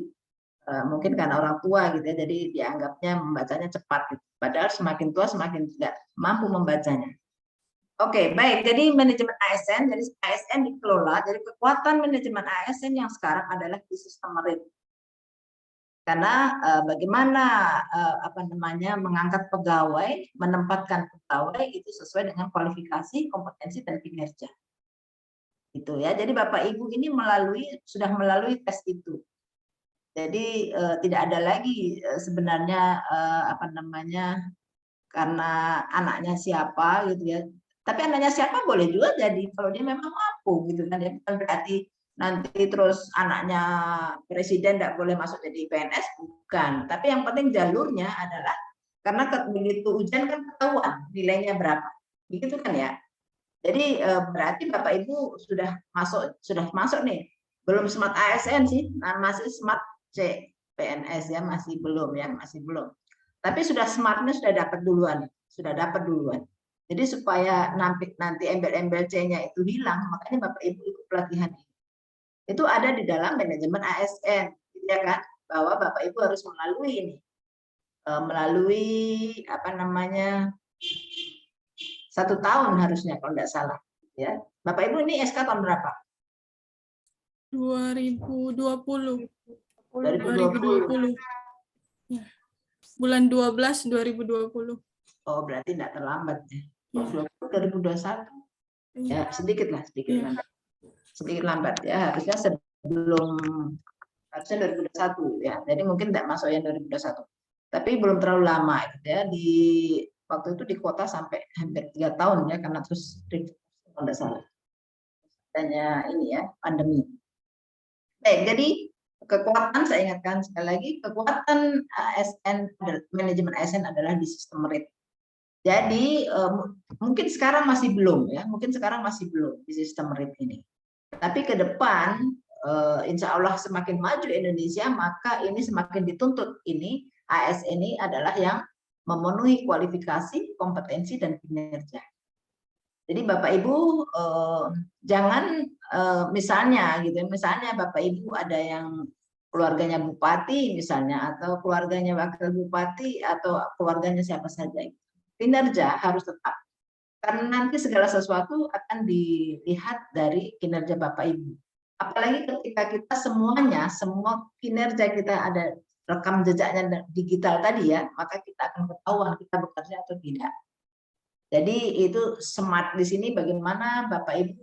mungkin karena orang tua gitu ya, jadi dianggapnya membacanya cepat gitu. Padahal semakin tua semakin tidak mampu membacanya. Oke, baik. Jadi manajemen ASN, jadi ASN dikelola. Jadi kekuatan manajemen ASN yang sekarang adalah di sistem merit. Karena bagaimana mengangkat pegawai, menempatkan pegawai itu sesuai dengan kualifikasi, kompetensi dan kinerja. Itu ya. Jadi Bapak Ibu ini sudah melalui tes itu. Jadi tidak ada lagi sebenarnya karena anaknya siapa gitu ya. Tapi anaknya siapa boleh juga jadi kalau dia memang mampu gitu kan ya. Bukan berarti nanti terus anaknya presiden tidak boleh masuk jadi PNS, bukan. Tapi yang penting jalurnya adalah karena begitu ujian kan ketahuan nilainya berapa. Begitu kan ya. Jadi berarti Bapak Ibu sudah masuk nih. Belum smart ASN sih, masih smart C PNS ya, masih belum. Tapi sudah smartnya sudah dapat duluan. Jadi supaya nanti embel-embel C-nya itu hilang, makanya Bapak Ibu ikut pelatihan ini. Itu ada di dalam manajemen ASN, ya kan? Bahwa Bapak Ibu harus melalui ini, melalui 1 tahun harusnya kalau tidak salah. Ya, Bapak Ibu ini SK tahun berapa?
2020.
2020.
Ya. Bulan 12 2020.
Oh, berarti tidak terlambat ya. 2021. Ya, sedikit lambat. Sedikit lambat ya, harusnya harusnya 2021 ya. Jadi mungkin tidak masuk yang 2021. Tapi belum terlalu lama gitu ya. Waktu itu di kota sampai hampir 3 tahun ya, karena terus kalau tidak salah. Adanya ini ya, pandemi. Baik, jadi kekuatan, saya ingatkan sekali lagi, kekuatan ASN, manajemen ASN adalah di sistem merit. Jadi mungkin sekarang masih belum di sistem merit ini. Tapi ke depan, insya Allah semakin maju Indonesia, maka ini semakin dituntut ini ASN ini adalah yang memenuhi kualifikasi, kompetensi dan kinerja. Jadi Bapak Ibu jangan misalnya Bapak Ibu ada yang keluarganya bupati misalnya, atau keluarganya wakil bupati, atau keluarganya siapa saja. Kinerja harus tetap, karena nanti segala sesuatu akan dilihat dari kinerja Bapak Ibu. Apalagi ketika kita semua kinerja kita ada rekam jejaknya digital tadi ya, maka kita akan ketahuan kita bekerja atau tidak. Jadi itu smart di sini, bagaimana Bapak Ibu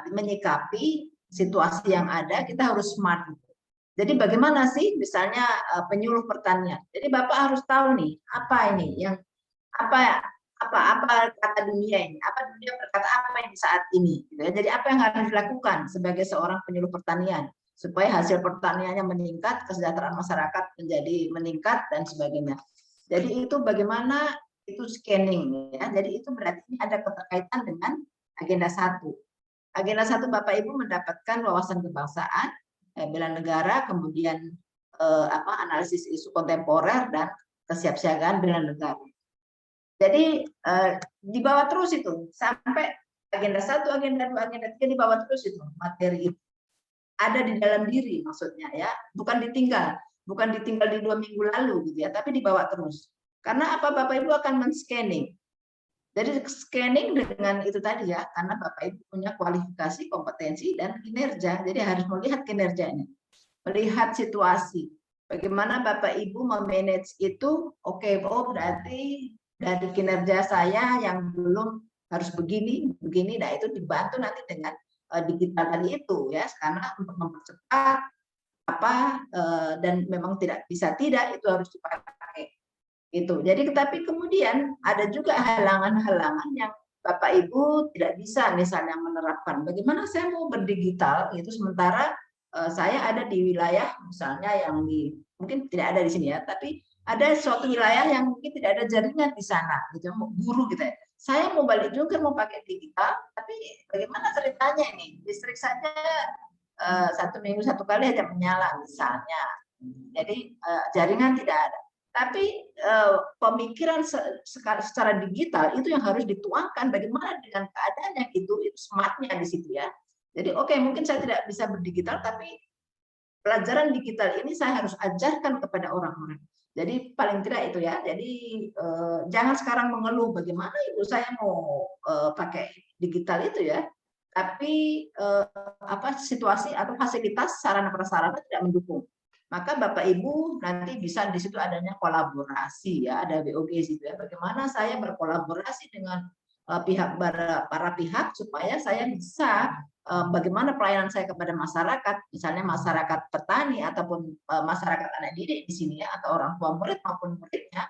menyikapi situasi yang ada, kita harus smart. Jadi bagaimana sih misalnya penyuluh pertanian. Jadi Bapak harus tahu nih, apa kata dunia ini, dunia berkata apa ini saat ini. Jadi apa yang harus dilakukan sebagai seorang penyuluh pertanian supaya hasil pertaniannya meningkat, kesejahteraan masyarakat menjadi meningkat dan sebagainya. Jadi itu bagaimana itu scanning ya. Jadi itu berarti ini ada keterkaitan dengan agenda 1. Agenda 1 Bapak Ibu mendapatkan wawasan kebangsaan, bela negara, kemudian analisis isu kontemporer dan kesiapsiagaan bela negara. Jadi dibawa terus itu sampai agenda 1, agenda 2, agenda 3 dibawa terus itu materi itu. Ada di dalam diri maksudnya ya, bukan ditinggal di 2 minggu lalu gitu ya, tapi dibawa terus. Karena apa, Bapak Ibu akan men-scanning. Jadi scanning dengan itu tadi ya, karena Bapak Ibu punya kualifikasi, kompetensi dan kinerja. Jadi harus melihat kinerjanya, melihat situasi. Bagaimana Bapak Ibu memanage itu? Oke, berarti dari kinerja saya yang belum harus begini. Nah itu dibantu nanti dengan digital tadi itu ya, karena untuk mempercepat dan memang tidak bisa tidak itu harus dipakai itu. Jadi tapi kemudian ada juga halangan-halangan yang Bapak Ibu tidak bisa misalnya menerapkan. Bagaimana saya mau berdigital itu sementara saya ada di wilayah misalnya yang di mungkin tidak ada di sini ya, tapi ada suatu wilayah yang mungkin tidak ada jaringan di sana, gitu, guru gitu ya. Saya mau balik juga mau pakai digital, tapi bagaimana ceritanya ini? Listrik saja 1 minggu 1 kali aja menyala misalnya. Jadi jaringan tidak ada. Tapi pemikiran secara digital itu yang harus dituangkan bagaimana dengan keadaan yang itu smartnya di situ ya. Jadi oke, mungkin saya tidak bisa berdigital, tapi pelajaran digital ini saya harus ajarkan kepada orang-orang. Jadi paling tidak itu ya. Jadi jangan sekarang mengeluh bagaimana ibu saya mau pakai digital itu ya. Tapi situasi atau fasilitas sarana prasarana tidak mendukung. Maka Bapak Ibu nanti bisa di situ adanya kolaborasi ya, ada BOG situ ya. Bagaimana saya berkolaborasi dengan para pihak supaya saya bisa bagaimana pelayanan saya kepada masyarakat, misalnya masyarakat petani ataupun masyarakat anak didik di sini ya, atau orang tua murid maupun muridnya,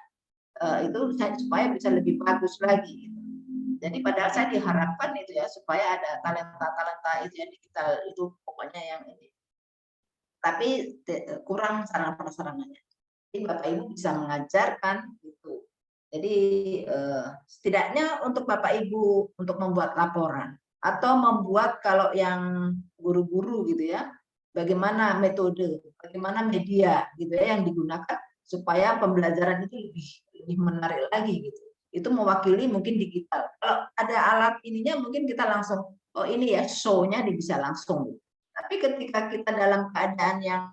itu supaya bisa lebih bagus lagi. Gitu. Jadi padahal saya diharapkan itu ya supaya ada talenta itu yang digital itu pokoknya yang ini. Tapi kurang sarana prasarananya. Jadi Bapak Ibu bisa mengajarkan itu. Jadi setidaknya untuk Bapak Ibu untuk membuat laporan atau membuat kalau yang guru-guru gitu ya, bagaimana metode, bagaimana media gitu ya yang digunakan supaya pembelajaran itu lebih menarik lagi gitu. Itu mewakili mungkin digital. Kalau ada alat ininya mungkin kita langsung oh ini ya show-nya bisa langsung. Tapi ketika kita dalam keadaan yang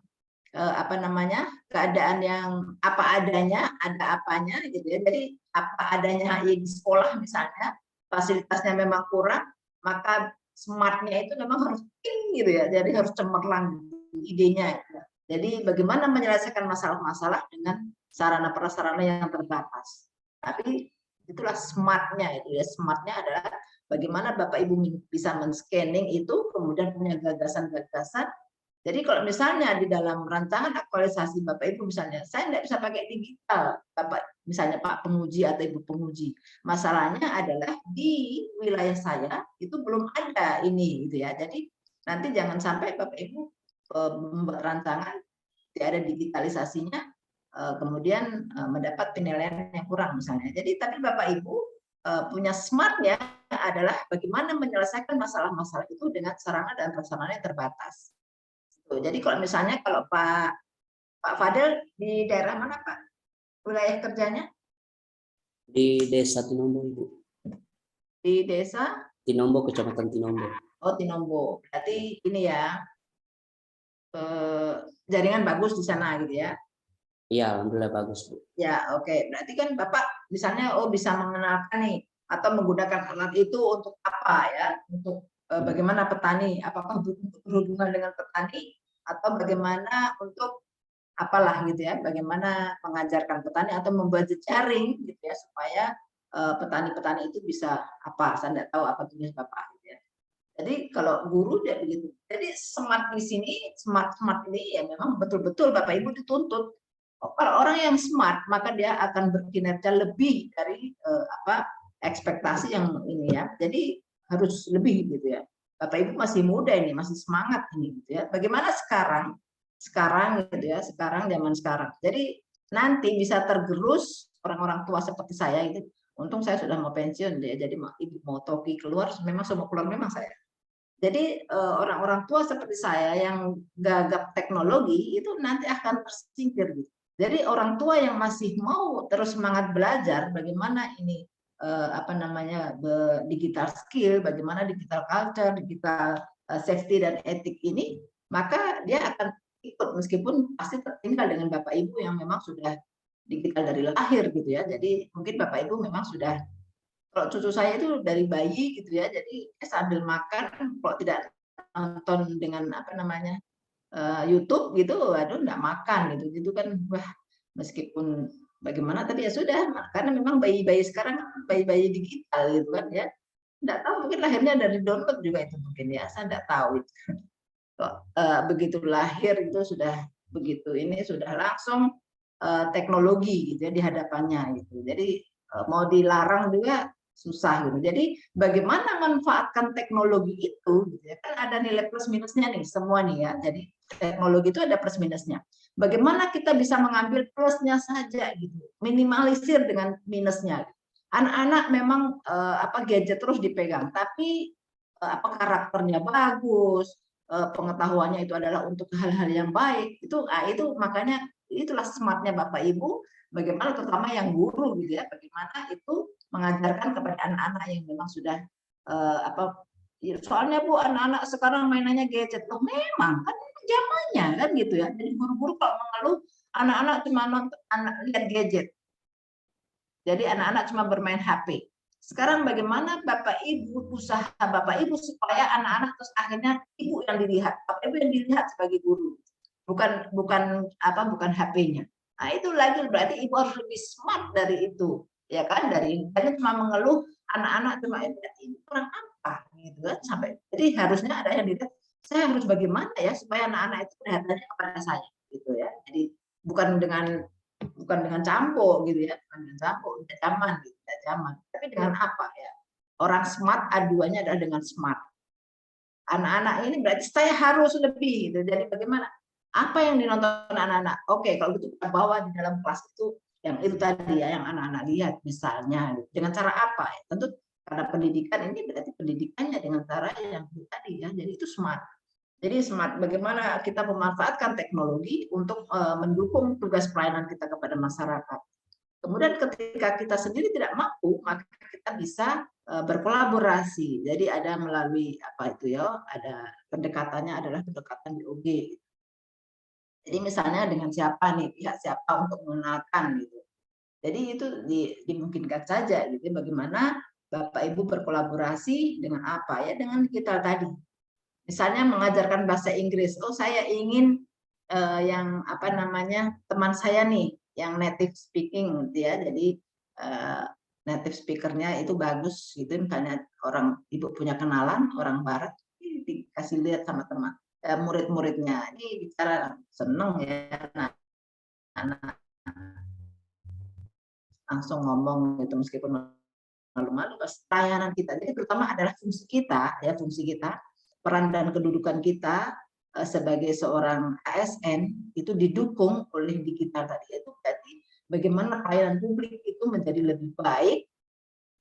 keadaan yang apa adanya, ada apanya gitu ya. Jadi apa adanya di sekolah misalnya, fasilitasnya memang kurang, maka smartnya itu memang harus gitu ya. Jadi harus cemerlang idenya. Gitu. Jadi bagaimana menyelesaikan masalah-masalah dengan sarana prasarana yang terbatas. Tapi itulah smartnya itu ya. Smartnya adalah bagaimana Bapak Ibu bisa men-scanning itu, kemudian punya gagasan-gagasan. Jadi kalau misalnya di dalam rancangan aktualisasi Bapak Ibu misalnya, saya tidak bisa pakai digital, Bapak misalnya Pak penguji atau Ibu penguji. Masalahnya adalah di wilayah saya itu belum ada ini gitu ya. Jadi nanti jangan sampai Bapak Ibu membuat rancangan tidak ada digitalisasinya, kemudian mendapat penilaian yang kurang misalnya. Jadi tapi Bapak Ibu punya smartnya adalah bagaimana menyelesaikan masalah-masalah itu dengan sarana dan prasarana yang terbatas. Jadi kalau misalnya kalau Pak Fadel di daerah mana Pak? Wilayah kerjanya?
Di Desa Tinombo, Ibu.
Di Desa?
Tinombo, Kecamatan Tinombo.
Oh Tinombo. Berarti ini ya jaringan bagus di sana gitu ya?
Iya, alhamdulillah bagus Bu.
Ya oke. Berarti kan Bapak misalnya bisa mengenalkan nih atau menggunakan alat itu untuk apa ya? Untuk bagaimana petani? Apakah berhubungan dengan petani? Atau bagaimana untuk apalah gitu ya, bagaimana mengajarkan petani atau membuat jejaring gitu ya supaya petani-petani itu bisa apa, saya tidak tahu apa tujuan Bapak gitu ya. Jadi kalau guru dia begitu. Jadi smart di sini, smart ini ya memang betul-betul Bapak Ibu dituntut. Kalau orang yang smart maka dia akan berkinerja lebih dari ekspektasi yang ini ya. Jadi harus lebih gitu ya. Bapak Ibu masih muda ini, masih semangat ini gitu ya. Bagaimana sekarang gitu ya, zaman sekarang. Jadi nanti bisa tergerus orang-orang tua seperti saya itu. Untung saya sudah mau pensiun ya. Jadi Ibu mau toki keluar, memang semua keluar memang saya. Jadi orang-orang tua seperti saya yang gagap teknologi itu nanti akan tersingkir gitu. Jadi orang tua yang masih mau terus semangat belajar bagaimana ini digital skill, bagaimana digital culture, digital safety dan etik ini, maka dia akan ikut meskipun pasti tertinggal dengan Bapak Ibu yang memang sudah digital dari lahir gitu ya. Jadi mungkin Bapak Ibu memang sudah, kalau cucu saya itu dari bayi gitu ya, jadi sambil makan kalau tidak nonton dengan YouTube gitu, aduh nggak makan gitu kan, wah meskipun bagaimana tapi ya sudah, karena memang bayi-bayi sekarang bayi-bayi digital gitu kan ya, nggak tahu mungkin lahirnya dari download juga itu mungkin ya, saya nggak tahu itu. Kok begitu lahir itu sudah begitu ini sudah langsung teknologi gitu ya di hadapannya gitu. Jadi mau dilarang juga susah gitu. Jadi bagaimana manfaatkan teknologi itu gitu ya, kan ada nilai plus minusnya nih semua nih ya. Jadi teknologi itu ada plus minusnya. bagaimana kita bisa mengambil plusnya saja gitu, minimalisir dengan minusnya. Anak-anak memang gadget terus dipegang, tapi karakternya bagus, pengetahuannya itu adalah untuk hal-hal yang baik. Itu makanya itulah smartnya Bapak Ibu, bagaimana terutama yang guru gitu ya, bagaimana itu mengajarkan kepada anak-anak yang memang sudah soalnya Bu, anak-anak sekarang mainannya gadget. Loh, memang kan zamannya kan gitu ya. Jadi guru-guru kalau mengeluh anak-anak cuma lihat gadget. Jadi anak-anak cuma bermain HP. Sekarang bagaimana Bapak Ibu, usaha Bapak Ibu supaya anak-anak terus akhirnya ibu yang dilihat, Bapak Ibu yang dilihat sebagai guru, bukan HP-nya. Nah itu lagi berarti ibu harus lebih smart dari itu, ya kan? Dari cuma mengeluh anak-anak cuma ini kurang apa, gitu kan? Sampai jadi harusnya ada yang dilihat. Saya harus bagaimana ya supaya anak-anak itu perhatiannya kepada saya, gitu ya. Jadi bukan dengan campur gitu ya, bukan dengan campur, tidak zaman. Tapi dengan apa ya? Orang smart aduannya adalah dengan smart. Anak-anak ini berarti saya harus lebih gitu. Jadi bagaimana? Apa yang dinonton anak-anak? Oke, kalau gitu kita bawa di dalam kelas itu yang itu tadi ya, yang anak-anak lihat misalnya. Gitu. Dengan cara apa? Ya? Tentu karena pendidikan ini berarti pendidikannya dengan cara yang itu tadi ya. Jadi itu smart. Jadi smart, bagaimana kita memanfaatkan teknologi untuk mendukung tugas pelayanan kita kepada masyarakat. Kemudian ketika kita sendiri tidak mampu, maka kita bisa berkolaborasi. Jadi ada melalui ada pendekatannya adalah pendekatan BOG. Jadi misalnya dengan siapa nih, pihak siapa untuk mengenalkan gitu. Jadi itu dimungkinkan saja gitu. Bagaimana Bapak Ibu berkolaborasi dengan apa ya, dengan digital tadi. Misalnya mengajarkan bahasa Inggris. Oh, saya ingin teman saya nih yang native speaking gitu ya. Jadi native speakernya itu bagus gitu. Misalnya orang Ibu punya kenalan orang barat, dikasih lihat sama teman murid-muridnya. Ini bicara seneng ya. Anak langsung ngomong gitu meskipun malu-malu. Pelayanan kita. Jadi terutama adalah fungsi kita peran dan kedudukan kita sebagai seorang ASN itu didukung oleh digital tadi. Itu berarti bagaimana pelayanan publik itu menjadi lebih baik,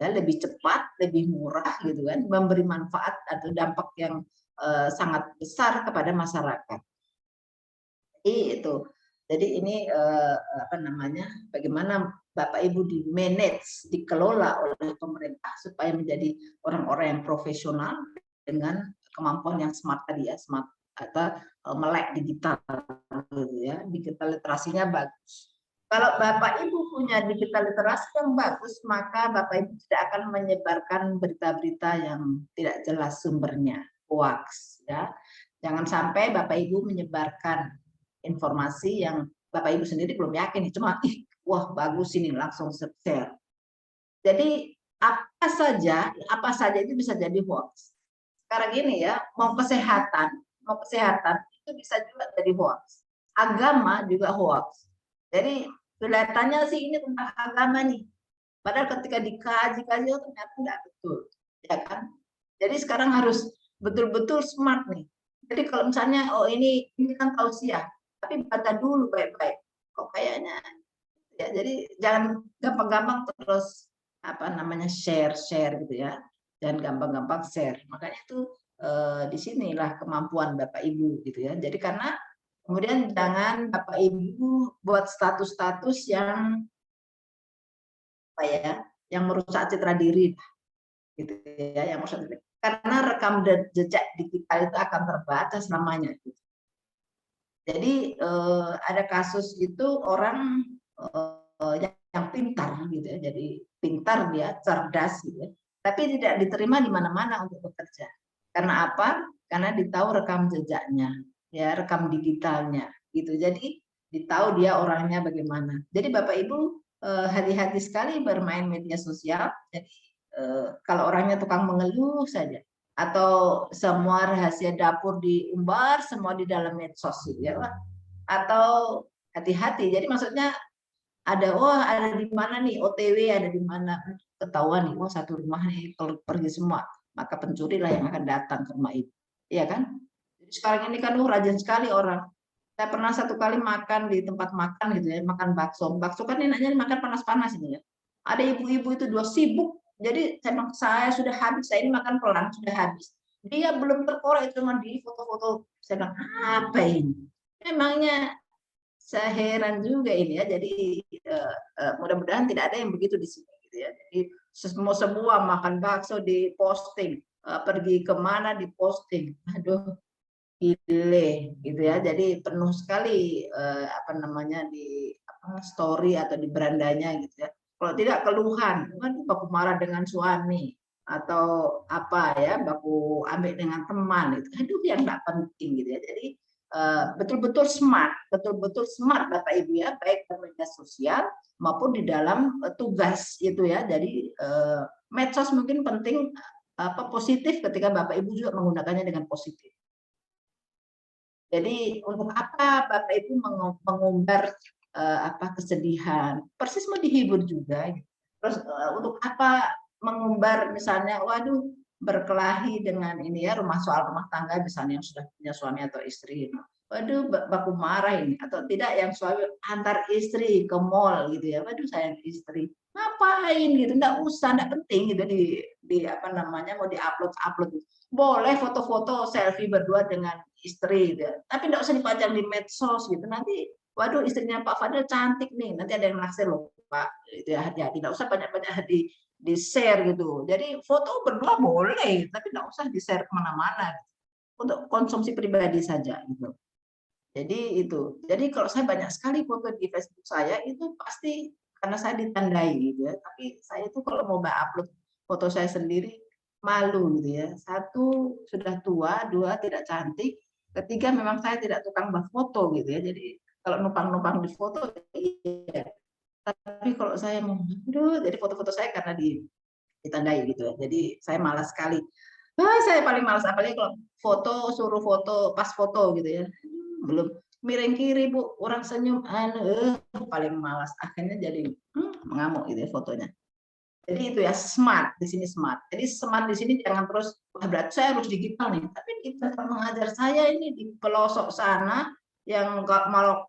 ya, lebih cepat, lebih murah, gitu kan, memberi manfaat atau dampak yang sangat besar kepada masyarakat. Jadi itu. Jadi ini bagaimana Bapak Ibu di-manage, dikelola oleh pemerintah supaya menjadi orang-orang yang profesional dengan kemampuan yang smart tadi ya, smart atau melek digital gitu ya. Digital literasinya bagus. Kalau Bapak Ibu punya digital literasi yang bagus, maka Bapak Ibu tidak akan menyebarkan berita-berita yang tidak jelas sumbernya, hoax ya. Jangan sampai Bapak Ibu menyebarkan informasi yang Bapak Ibu sendiri belum yakin, cuma wah bagus ini langsung share. Jadi apa saja itu bisa jadi hoax. Sekarang gini ya, mau kesehatan itu bisa juga jadi hoax. Agama juga hoax. Jadi kelihatannya sih ini tentang agama nih. Padahal ketika dikaji ternyata tidak betul, ya kan? Jadi sekarang harus betul-betul smart nih. Jadi kalau misalnya ini kan tausiah, tapi baca dulu baik-baik. Kok kayaknya ya, jadi jangan gampang-gampang terus share gitu ya. Dan gampang-gampang share. Makanya itu disinilah kemampuan Bapak Ibu gitu ya. Jadi karena kemudian jangan Bapak Ibu buat status-status yang yang merusak citra diri gitu ya, yang merusak diri. Karena rekam jejak digital itu akan terbatas namanya. Gitu. Jadi ada kasus itu orang yang pintar gitu ya. Jadi pintar dia, cerdas gitu ya. Tapi tidak diterima di mana-mana untuk bekerja. Karena apa? Karena ditahu rekam jejaknya, ya, rekam digitalnya, gitu. Jadi ditahu dia orangnya bagaimana. Jadi Bapak Ibu hati-hati sekali bermain media sosial. Jadi kalau orangnya tukang mengeluh saja, atau semua rahasia dapur diumbar semua di dalam medsos, ya, atau hati-hati. Jadi maksudnya ada di mana nih OTW, ada di mana ketahuan nih, satu rumah nih pergi semua, maka pencuri lah yang akan datang ke rumah itu, ya kan? Jadi sekarang ini kan rajin sekali orang Saya pernah satu kali makan di tempat makan gitu ya, makan bakso. Bakso kan enaknya makan panas-panas ini ya. Ada ibu-ibu itu dua sibuk. Jadi saya sudah habis, saya ini makan pelan sudah habis. Dia belum terkorek, cuma di foto-foto. Saya bilang, apa ini? Memangnya saya heran juga ini ya. Jadi mudah-mudahan tidak ada yang begitu di sini gitu ya. Jadi semua makan bakso di posting, pergi kemana di posting. Aduh, gile gitu ya. Jadi penuh sekali apa namanya di story atau di berandanya gitu ya. Kalau tidak keluhan, kan baku marah dengan suami atau apa ya, baku ambil dengan teman itu. Aduh, yang nggak penting gitu ya. Jadi betul-betul smart Bapak Ibu ya, baik di media sosial maupun di dalam tugas itu ya. Jadi medsos mungkin penting positif ketika Bapak Ibu juga menggunakannya dengan positif. Jadi untuk apa Bapak Ibu mengumbar kesedihan? Persis mau dihibur juga. Terus untuk apa mengumbar misalnya, waduh berkelahi dengan ini ya, soal rumah tangga misalnya yang sudah punya suami atau istri. Waduh baku marah ini, atau tidak yang suami antar istri ke mall gitu ya. Waduh sayang istri, ngapain gitu? Enggak usah, enggak penting gitu di apa namanya mau diupload. Boleh foto-foto selfie berdua dengan istri gitu ya. Tapi enggak usah dipajang di medsos gitu. Nanti waduh istrinya Pak Fadil cantik nih, nanti ada yang naksir loh Pak. Itu ya hati-hati, enggak usah banyak-banyak di share gitu. Jadi foto berdua boleh, tapi enggak usah di-share kemana-mana. Untuk konsumsi pribadi saja gitu. Jadi itu. Jadi kalau saya banyak sekali foto di Facebook saya itu pasti karena saya ditandai gitu ya. Tapi saya itu kalau mau upload foto saya sendiri malu gitu ya. Satu sudah tua, dua tidak cantik, ketiga memang saya tidak tukang foto gitu ya. Jadi kalau numpang-numpang di foto iya. Tapi kalau saya mau jadi foto-foto saya karena ditandai gitu ya. Jadi saya malas sekali. Saya paling malas apalagi kalau foto suruh foto pas foto gitu ya. Belum miring kiri Bu, orang senyum paling malas, akhirnya jadi mengamuk gitu ya fotonya. Jadi itu ya smart di sini smart. Jadi smart di sini jangan terus berarti saya harus digital nih. Tapi kita mengajar saya ini di pelosok sana yang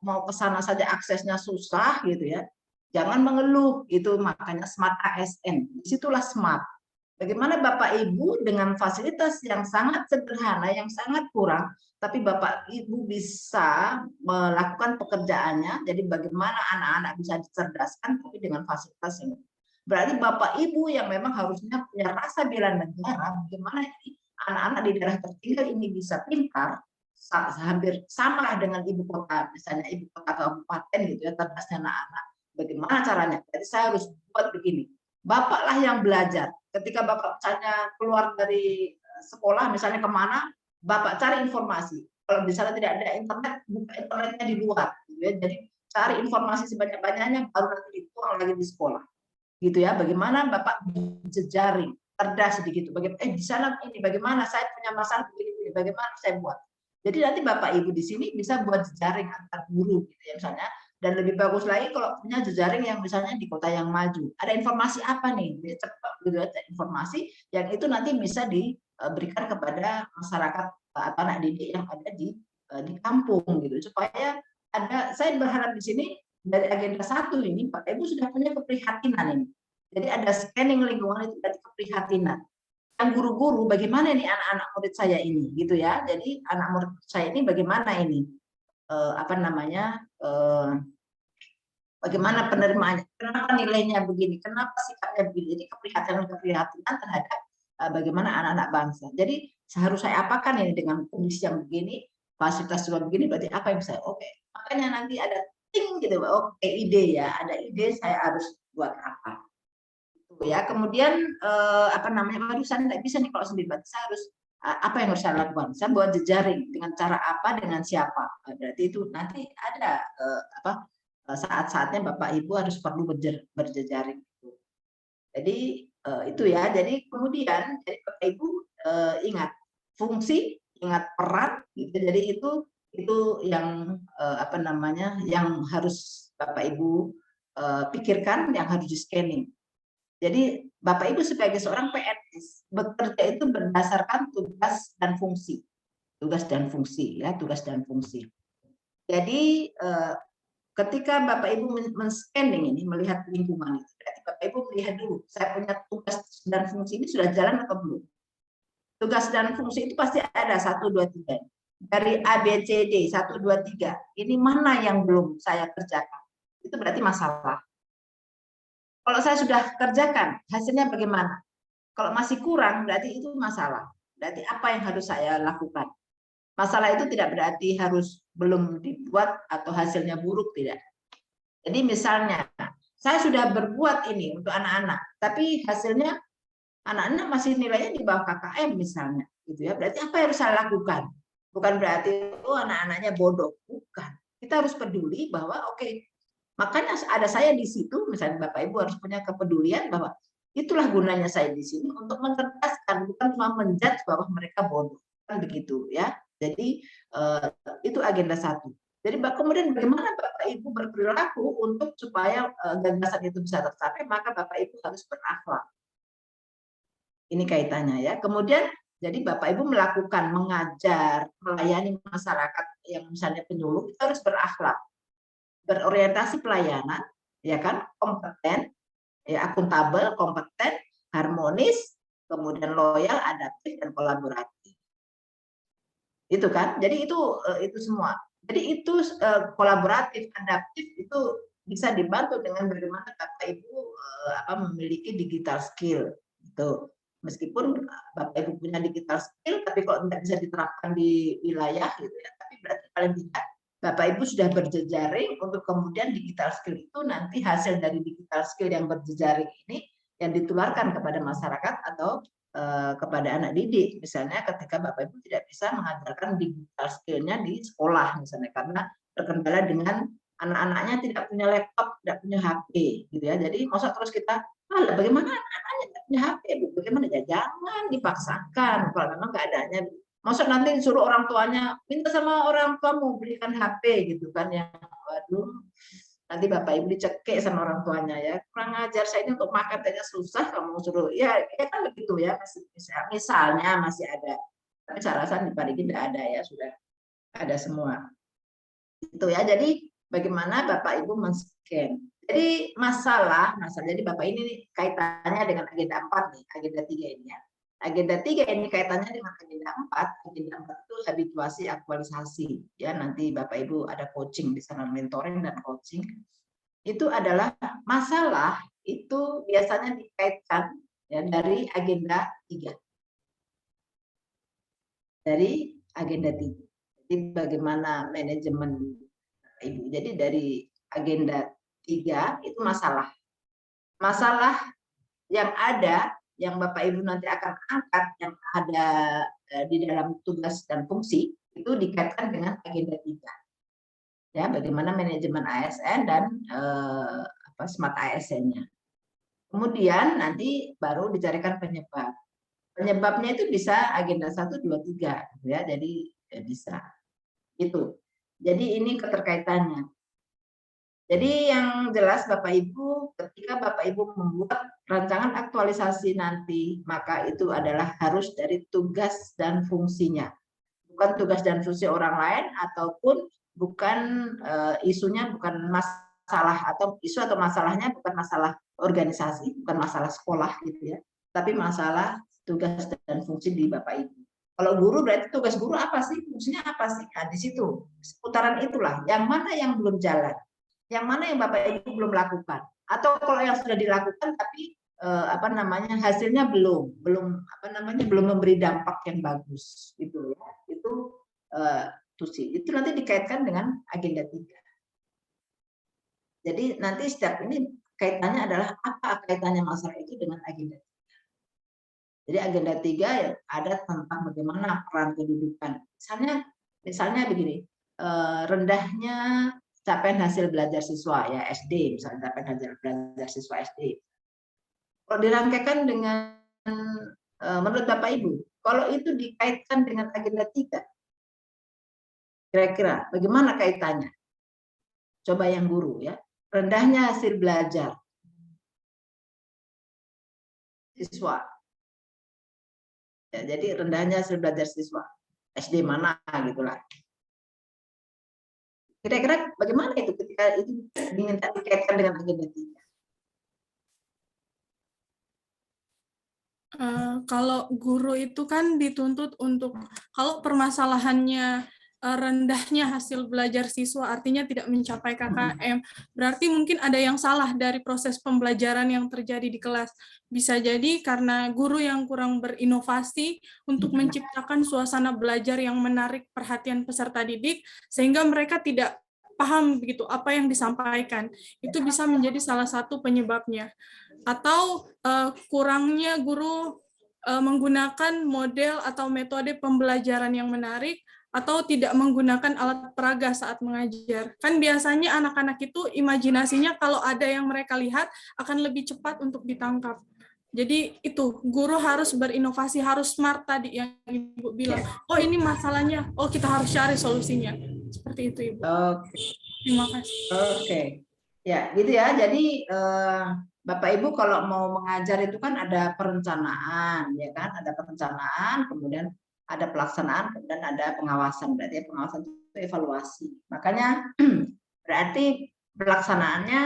mau ke sana saja aksesnya susah gitu ya. Jangan mengeluh, itu makanya smart ASN. Disitulah smart. Bagaimana Bapak Ibu dengan fasilitas yang sangat sederhana, yang sangat kurang, tapi Bapak Ibu bisa melakukan pekerjaannya. Jadi bagaimana anak-anak bisa dicerdaskan, tapi dengan fasilitas ini. Berarti Bapak Ibu yang memang harusnya punya rasa bela negara, bagaimana anak-anak di daerah tertinggal ini bisa pintar, hampir sama dengan ibu kota, misalnya ibu kota kabupaten gitu ya, cerdasnya anak-anak. Bagaimana caranya? Jadi saya harus buat begini. Bapaklah yang belajar. Ketika Bapak misalnya keluar dari sekolah, misalnya kemana, Bapak cari informasi. Kalau misalnya tidak ada internet, buka internetnya di luar. Gitu ya. Jadi cari informasi sebanyak-banyaknya, baru nanti dituang lagi di sekolah. Gitu ya. Bagaimana Bapak jejaring, cerdas sedikit. Di sana ini bagaimana saya punya masalah begini, bagaimana saya buat. Jadi nanti Bapak Ibu di sini bisa buat jejaring antar guru, gitu ya misalnya. Dan lebih bagus lagi kalau punya jejaring yang misalnya di kota yang maju. Ada informasi apa nih? Cepat gitu ya, informasi yang itu nanti bisa diberikan kepada masyarakat atau anak didik yang ada di kampung gitu. Supaya saya berharap di sini dari agenda 1 ini Pak Ibu sudah punya keprihatinan ini. Jadi ada scanning lingkungan itu dari keprihatinan. Yang guru-guru bagaimana nih anak-anak murid saya ini gitu ya. Jadi anak murid saya ini bagaimana ini? Bagaimana penerimaannya, kenapa nilainya begini, kenapa sikapnya begini. Jadi keprihatinan terhadap bagaimana anak-anak bangsa. Jadi seharusnya saya apakan ini dengan kondisi yang begini, fasilitas juga begini, berarti apa yang saya makanya nanti ada gitu, ide ya, ada ide saya harus buat apa. Gitu ya. Kemudian waduh saya tidak bisa nih kalau sendiri, berarti saya harus apa yang harus saya lakukan? Saya buat jejaring dengan cara apa, dengan siapa. Berarti itu nanti ada saat-saatnya Bapak Ibu harus perlu berjejaring. Jadi itu ya. Jadi kemudian Bapak Ibu ingat fungsi, ingat peran. Gitu. Jadi itu yang yang harus Bapak Ibu pikirkan, yang harus di scanning. Jadi Bapak Ibu sebagai seorang PNS bekerja itu berdasarkan tugas dan fungsi. Tugas dan fungsi ya, tugas dan fungsi. Jadi ketika Bapak Ibu men-scanning ini, melihat lingkungan itu, berarti Bapak Ibu melihat dulu, saya punya tugas dan fungsi ini sudah jalan atau belum. Tugas dan fungsi itu pasti ada 1, 2, 3. Dari A, B, C, D, 1, 2, 3. Ini mana yang belum saya kerjakan? Itu berarti masalah. Kalau saya sudah kerjakan, hasilnya bagaimana? Kalau masih kurang, berarti itu masalah. Berarti apa yang harus saya lakukan? Masalah itu tidak berarti harus belum dibuat atau hasilnya buruk, tidak. Jadi misalnya, saya sudah berbuat ini untuk anak-anak, tapi hasilnya anak-anak masih nilainya di bawah KKM misalnya, gitu ya. Berarti apa yang harus saya lakukan? Bukan berarti anak-anaknya bodoh, bukan. Kita harus peduli bahwa makanya ada saya di situ, misalnya Bapak Ibu harus punya kepedulian bahwa itulah gunanya saya di sini untuk mencerdaskan, bukan cuma menjudge bahwa mereka bodoh, kan begitu ya. Jadi itu agenda 1. Jadi kemudian bagaimana Bapak Ibu berperilaku untuk supaya gagasan itu bisa tercapai, maka Bapak Ibu harus berakhlak. Ini kaitannya ya. Kemudian jadi Bapak Ibu melakukan, mengajar, melayani masyarakat yang misalnya penyuluh, itu harus berakhlak, berorientasi pelayanan, ya kan, kompeten, ya, akuntabel, kompeten, harmonis, kemudian loyal, adaptif, dan kolaboratif. Itu kan, jadi itu semua. Jadi itu kolaboratif, adaptif itu bisa dibantu dengan bagaimana Bapak Ibu memiliki digital skill. Itu meskipun Bapak Ibu punya digital skill, tapi kalau tidak bisa diterapkan di wilayah, gitu ya. Tapi berarti paling tidak Bapak Ibu sudah berjejaring untuk kemudian digital skill itu nanti hasil dari digital skill yang berjejaring ini yang ditularkan kepada masyarakat atau kepada anak didik, misalnya ketika Bapak Ibu tidak bisa mengajarkan digital skill-nya di sekolah misalnya karena terkendala dengan anak-anaknya tidak punya laptop, tidak punya HP, gitu ya. Jadi masa terus kita, bagaimana anak-anaknya tidak punya HP, Bu? Bagaimana ya? Jangan dipaksakan kalau memang keadaannya. Masa nanti disuruh orang tuanya minta sama orang tua mau belikan HP gitu kan ya. Waduh. Nanti Bapak Ibu dicekik sama orang tuanya ya, kurang ajar, saya ini untuk makan aja susah kamu suruh, ya kan begitu ya, misalnya masih ada, tapi saya rasa di Parigi tidak ada ya, sudah ada semua. Itu ya, jadi bagaimana Bapak Ibu men-scan. Jadi masalah, jadi Bapak ini kaitannya dengan agenda 4 nih, agenda 3 ini ya. Agenda 3 ini kaitannya dengan agenda 4. Agenda 4 itu habituasi aktualisasi. Ya, nanti Bapak Ibu ada coaching di sana, mentoring dan coaching. Itu adalah masalah itu biasanya dikaitkan ya dari agenda 3. Dari agenda 3. Jadi bagaimana manajemen Ibu. Jadi dari agenda 3 itu masalah. Masalah yang ada yang Bapak Ibu nanti akan angkat yang ada di dalam tugas dan fungsi itu dikaitkan dengan agenda 3. Ya, bagaimana manajemen ASN dan smart ASN-nya. Kemudian nanti baru dicarikan penyebab. Penyebabnya itu bisa agenda 1, 2, 3 ya. Jadi bisa. Itu. Jadi ini keterkaitannya. Jadi yang jelas Bapak Ibu, ketika Bapak Ibu membuat rancangan aktualisasi nanti, maka itu adalah harus dari tugas dan fungsinya. Bukan tugas dan fungsi orang lain, ataupun bukan isunya, bukan masalah, atau isu atau masalahnya bukan masalah organisasi, bukan masalah sekolah gitu ya, tapi masalah tugas dan fungsi di Bapak Ibu. Kalau guru berarti tugas guru apa sih, fungsinya apa sih? Nah, di situ, seputaran itulah, yang mana yang belum jalan. Yang mana yang Bapak Ibu belum lakukan, atau kalau yang sudah dilakukan tapi hasilnya belum memberi dampak yang bagus gitu ya. Itu nanti dikaitkan dengan agenda 3. Jadi nanti setiap ini kaitannya adalah apa kaitannya masalah itu dengan agenda 3. Jadi agenda 3 ada tentang bagaimana peran kedudukan. Misalnya begini, rendahnya capaian hasil belajar siswa ya SD, misalnya capaian hasil belajar siswa SD. Kalau dirangkaikan dengan menurut Bapak Ibu, kalau itu dikaitkan dengan agenda 3, kira-kira bagaimana kaitannya? Coba yang guru ya, rendahnya hasil belajar siswa. Ya, jadi rendahnya hasil belajar siswa SD mana gitulah. Kira-kira bagaimana itu ketika itu diminta dikaitkan dengan agenda 3?
Kalau guru itu kan dituntut untuk, kalau permasalahannya rendahnya hasil belajar siswa, artinya tidak mencapai KKM, berarti mungkin ada yang salah dari proses pembelajaran yang terjadi di kelas. Bisa jadi karena guru yang kurang berinovasi untuk menciptakan suasana belajar yang menarik perhatian peserta didik, sehingga mereka tidak paham begitu apa yang disampaikan. Itu bisa menjadi salah satu penyebabnya. Atau kurangnya guru menggunakan model atau metode pembelajaran yang menarik, atau tidak menggunakan alat peraga saat mengajar. Kan biasanya anak-anak itu imajinasinya kalau ada yang mereka lihat akan lebih cepat untuk ditangkap. Jadi itu, guru harus berinovasi, harus smart tadi yang Ibu bilang. Oh ini masalahnya, oh kita harus cari solusinya. Seperti itu Ibu.
Oke.
Terima kasih.
Oke. Ya, gitu ya. Jadi Bapak Ibu kalau mau mengajar itu kan ada perencanaan, ya kan? Ada perencanaan, kemudian ada pelaksanaan, kemudian ada pengawasan. Berarti pengawasan itu evaluasi. Makanya berarti pelaksanaannya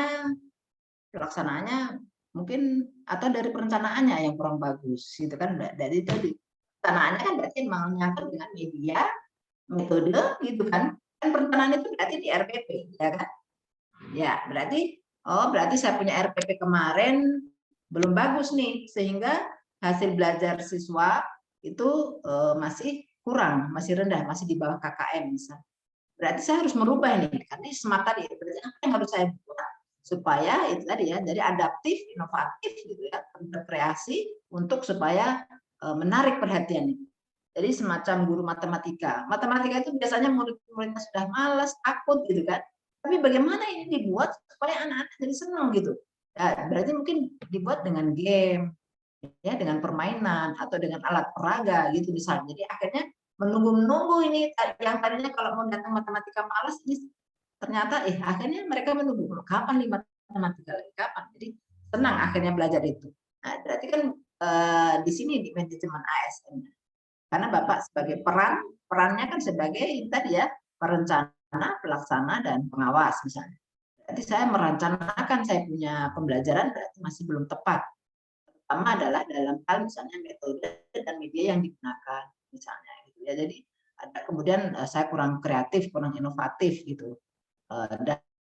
mungkin atau dari perencanaannya yang kurang bagus, gitu kan? Dari itu perencanaannya kan berarti menyangkut dengan media, metode, gitu kan? Kan perencanaan itu berarti di RPP, ya kan? Ya, berarti saya punya RPP kemarin belum bagus nih, sehingga hasil belajar siswa itu masih kurang, masih rendah, masih di bawah KKM misalnya. Berarti saya harus merubah ini, karena smart tadi. Berarti apa yang harus saya buat supaya itu tadi ya, jadi adaptif, inovatif gitu ya, berkreasi untuk supaya menarik perhatian ini. Jadi semacam guru matematika. Matematika itu biasanya murid-muridnya sudah malas, takut gitu kan. Tapi bagaimana ini dibuat supaya anak-anak jadi senang gitu. Ya, berarti mungkin dibuat dengan game, ya, dengan permainan atau dengan alat peraga gitu misalnya. Jadi akhirnya menunggu ini yang tadinya kalau mau datang matematika malas, ini ternyata akhirnya mereka menunggu kapan nih matematika lagi, kapan. Jadi senang akhirnya belajar itu. Nah, berarti kan di sini di manajemen ASN. Karena Bapak sebagai perannya kan sebagai tadi ya, perencana, pelaksana, dan pengawas misalnya. Berarti saya merencanakan saya punya pembelajaran berarti masih belum tepat. Pertama adalah dalam hal misalnya metode dan media yang digunakan misalnya gitu ya. Jadi ada kemudian saya kurang kreatif, kurang inovatif gitu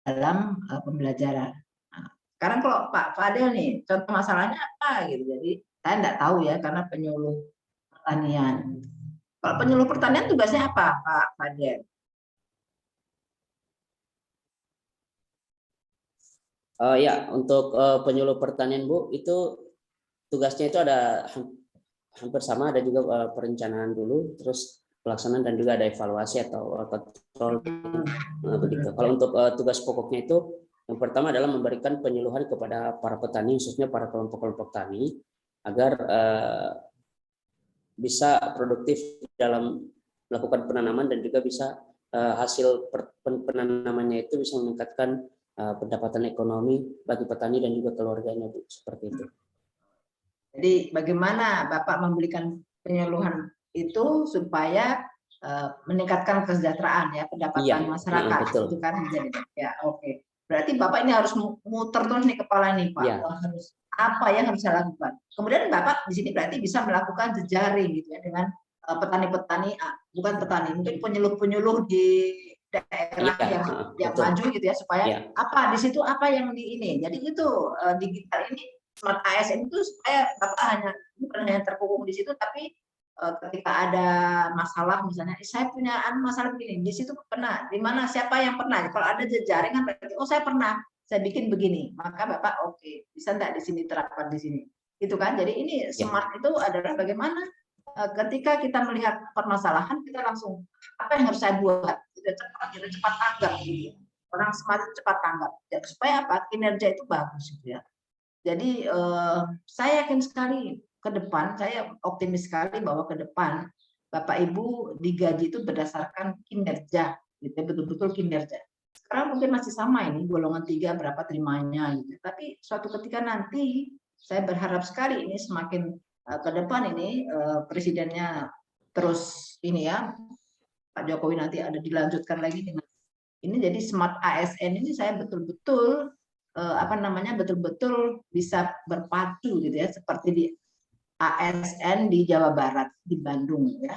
dalam pembelajaran. Nah, sekarang kalau Pak Fadel nih, contoh masalahnya apa gitu. Jadi saya enggak tahu ya karena penyuluh pertanian. Kalau penyuluh pertanian tugasnya apa, Pak Fadel?
Ya, untuk penyuluh pertanian Bu, itu tugasnya itu ada hampir sama, ada juga perencanaan dulu, terus pelaksanaan dan juga ada evaluasi atau kontrol begitu. Kalau untuk tugas pokoknya itu yang pertama adalah memberikan penyuluhan kepada para petani, khususnya para kelompok-kelompok tani, agar bisa produktif dalam melakukan penanaman dan juga bisa hasil penanamannya itu bisa meningkatkan pendapatan ekonomi bagi petani dan juga keluarganya, Bu, seperti itu.
Jadi bagaimana Bapak memberikan penyuluhan itu supaya meningkatkan kesejahteraan ya, pendapatan masyarakat, itu kan menjadi ya. Oke. Berarti Bapak ini harus muter terus nih kepala nih Pak.
Ya.
Harus apa yang harus saya lakukan. Kemudian Bapak di sini berarti bisa melakukan jejaring gitu ya dengan petani-petani, bukan petani, mungkin penyuluh-penyuluh di daerah yang maju gitu ya, supaya apa di situ apa yang di ini. Jadi itu digital ini smart ASN itu supaya Bapak bukan hanya terkungkung di situ, tapi ketika ada masalah misalnya saya punya masalah begini, di situ pernah, di mana siapa yang pernah. Kalau ada jejaring kan berarti oh saya pernah, saya bikin begini, maka Bapak oke, bisa enggak di sini terapkan di sini. Gitu kan. Jadi ini smart itu adalah bagaimana ketika kita melihat permasalahan kita langsung apa yang harus saya buat, kita cepat tanggap gitu. Orang smart itu cepat tanggap. Ya, supaya apa? Kinerja itu bagus gitu ya. Jadi saya yakin sekali ke depan, saya optimis sekali bahwa ke depan Bapak Ibu digaji itu berdasarkan kinerja, gitu, betul-betul kinerja. Sekarang mungkin masih sama ini golongan 3 berapa terimanya, gitu. Tapi suatu ketika nanti saya berharap sekali ini semakin ke depan ini presidennya terus ini ya, Pak Jokowi nanti ada dilanjutkan lagi dengan Ini jadi Smart ASN ini saya betul-betul betul-betul bisa berpacu gitu ya, seperti di ASN di Jawa Barat, di Bandung ya.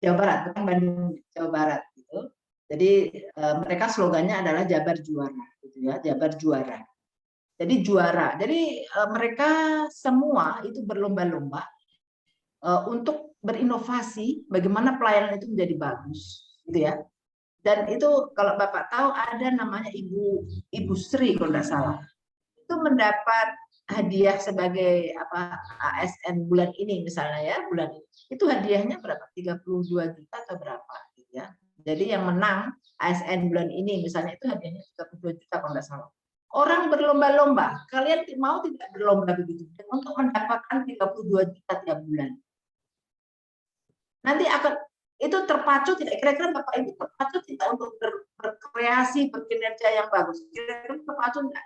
Jawa Barat, bukan Bandung, Jawa Barat gitu. Jadi mereka slogannya adalah Jabar Juara gitu ya, Jabar Juara. Jadi juara. Jadi mereka semua itu berlomba-lomba untuk berinovasi bagaimana pelayanan itu menjadi bagus gitu ya. Dan itu kalau Bapak tahu ada namanya Ibu Sri kalau tidak salah. Itu mendapat hadiah sebagai ASN bulan ini misalnya ya, bulan ini. Itu hadiahnya berapa? 32 juta atau berapa gitu ya. Jadi yang menang ASN bulan ini misalnya itu hadiahnya 32 juta kalau tidak salah. Orang berlomba-lomba. Kalian mau tidak berlomba begitu untuk mendapatkan 32 juta tiap bulan? Nanti akan itu terpacu tidak, kira-kira Bapak Ibu terpacu tidak untuk berkreasi, berkinerja yang bagus? Kira-kira terpacu enggak?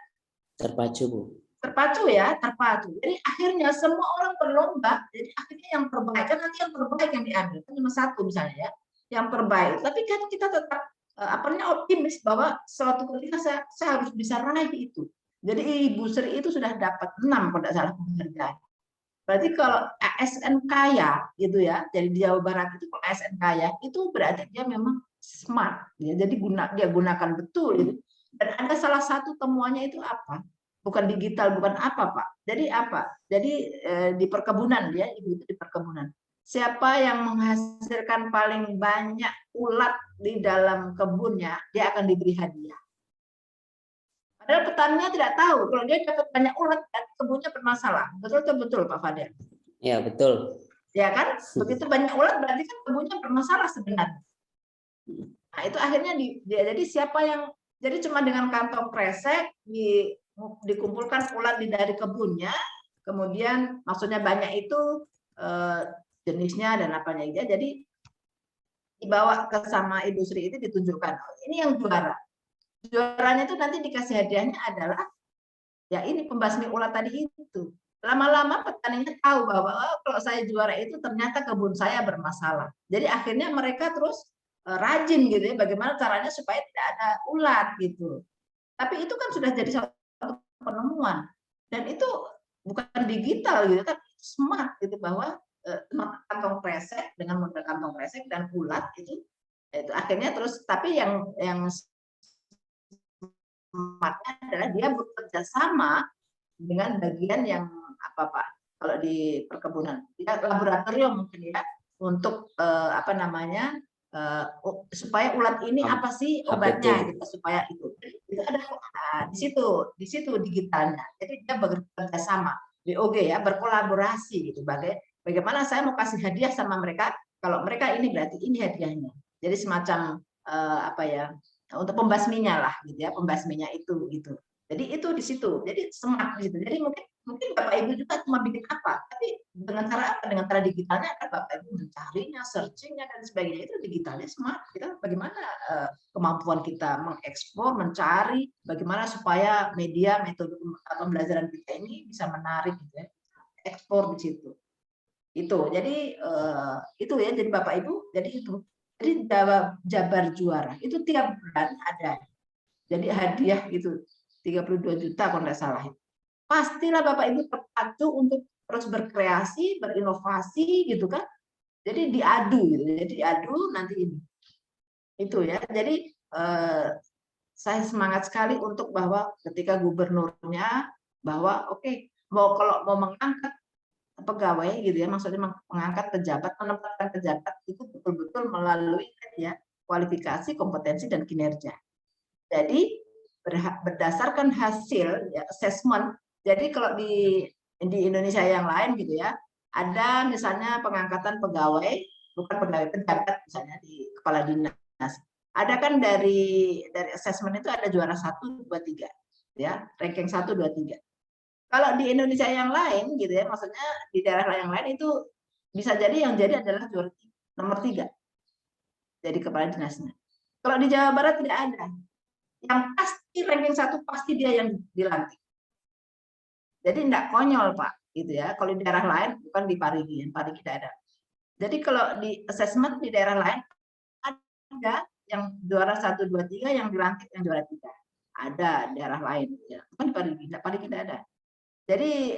Terpacu, Bu.
Terpacu ya, terpacu. Jadi akhirnya semua orang berlomba, jadi akhirnya yang terbaik, kan nanti yang terbaik yang diambil, kan cuma satu misalnya ya, yang terbaik. Tapi kan kita tetap optimis bahwa suatu ketika saya harus bisa raih itu. Jadi Ibu Sri itu sudah dapat 6 kalau tidak salah penghargaan. Berarti kalau ASN kaya gitu ya, jadi di Jawa Barat itu kalau ASN kaya itu berarti dia memang smart ya. Jadi dia gunakan betul gitu. Dan ada salah satu temuannya itu apa? Bukan digital, bukan apa, Pak. Jadi apa? Jadi di perkebunan dia, Ibu itu di perkebunan. Siapa yang menghasilkan paling banyak ulat di dalam kebunnya, dia akan diberi hadiah. Padahal petaninya tidak tahu kalau dia dapat banyak ulat dan kebunnya bermasalah. Betul Pak Fadil?
Ya, betul.
Ya kan? Begitu banyak ulat berarti kan kebunnya bermasalah sebenarnya. Nah, itu akhirnya jadi siapa yang jadi cuma dengan kantong kresek dikumpulkan ulat dari kebunnya, kemudian maksudnya banyak itu jenisnya dan apanya aja, jadi dibawa ke sama Ibu Sri itu ditunjukkan, ini yang juara. Juaranya itu nanti dikasih hadiahnya adalah ya ini pembasmi ulat tadi itu. Lama-lama petaninya tahu bahwa kalau saya juara itu ternyata kebun saya bermasalah. Jadi akhirnya mereka terus rajin gitu ya, bagaimana caranya supaya tidak ada ulat gitu. Tapi itu kan sudah jadi satu penemuan dan itu bukan digital gitu kan, smart gitu, bahwa kantong kresek dengan model kantong kresek dan ulat itu akhirnya terus, tapi yang smartnya adalah dia bekerja sama dengan bagian yang apa Pak, kalau di perkebunan dia laboratorium mungkin ya, untuk supaya ulat ini apa sih obatnya gitu, supaya itu ada di situ digitalnya. Jadi dia bekerja sama, BOG ya, berkolaborasi gitu. Bagaimana saya mau kasih hadiah sama mereka, kalau mereka ini berarti ini hadiahnya. Jadi semacam untuk pembasminya lah gitu ya, pembasminya itu gitu. Jadi itu di situ. Jadi smart gitu. Jadi mungkin Bapak Ibu juga cuma bikin apa, tapi dengan cara apa? Dengan cara digitalnya kan Bapak Ibu mencarinya, searchingnya dan sebagainya, itu digitalnya smart. Kita bagaimana kemampuan kita mengekspor, mencari, bagaimana supaya media metode pembelajaran kita ini bisa menarik gitu ya, ekspor di situ. Itu jadi itu ya, jadi Bapak Ibu, jadi itu. Jadi Jabar Juara itu tiap bulan ada. Jadi hadiah gitu 32 juta kalau tidak salah. Pastilah Bapak Ibu terpacu untuk terus berkreasi, berinovasi gitu kan. Jadi diadu gitu. Jadi diadu nanti ini. Itu ya. Jadi saya semangat sekali untuk bahwa ketika gubernurnya bahwa kalau mau mengangkat pegawai gitu ya, maksudnya mengangkat pejabat, menempatkan pejabat itu betul-betul melalui ya kualifikasi, kompetensi dan kinerja. Jadi berdasarkan hasil ya, assessment. Jadi kalau di Indonesia yang lain gitu ya, ada misalnya pengangkatan pegawai, bukan pegawai, pejabat misalnya di kepala dinas. Ada kan dari assessment itu ada juara 1, 2, 3 ya, ranking 1, 2, 3. Kalau di Indonesia yang lain gitu ya, maksudnya di daerah yang lain itu bisa jadi yang jadi adalah juara nomor 3. Jadi kepala dinasnya. Kalau di Jawa Barat tidak ada. Yang pasti ranking 1 pasti dia yang dilantik. Jadi tidak konyol Pak, gitu ya. Kalau di daerah lain bukan di Parigi tidak ada. Jadi kalau di assessment di daerah lain ada yang juara 1, 2, 3 yang dilantik yang juara 3. Ada daerah lain, ya. Kan paling tidak ada. Jadi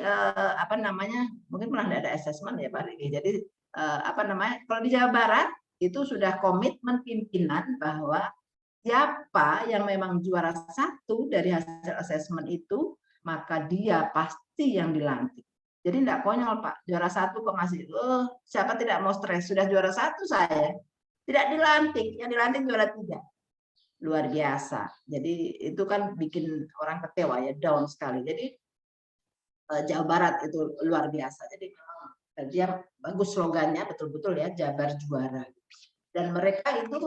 apa namanya? Mungkin pernah ada assessment ya Pak Rigi. Jadi apa namanya? Kalau di Jawa Barat itu sudah komitmen pimpinan bahwa siapa yang memang juara 1 dari hasil assessment itu, maka dia pasti yang dilantik. Jadi tidak konyol Pak, juara 1 kok masih, siapa tidak mau stres, sudah juara 1 saya, tidak dilantik, yang dilantik juara 3. Luar biasa. Jadi itu kan bikin orang kecewa ya, down sekali. Jadi Jawa Barat itu luar biasa. Jadi memang dia bagus slogannya, betul-betul ya, Jabar juara. Dan mereka itu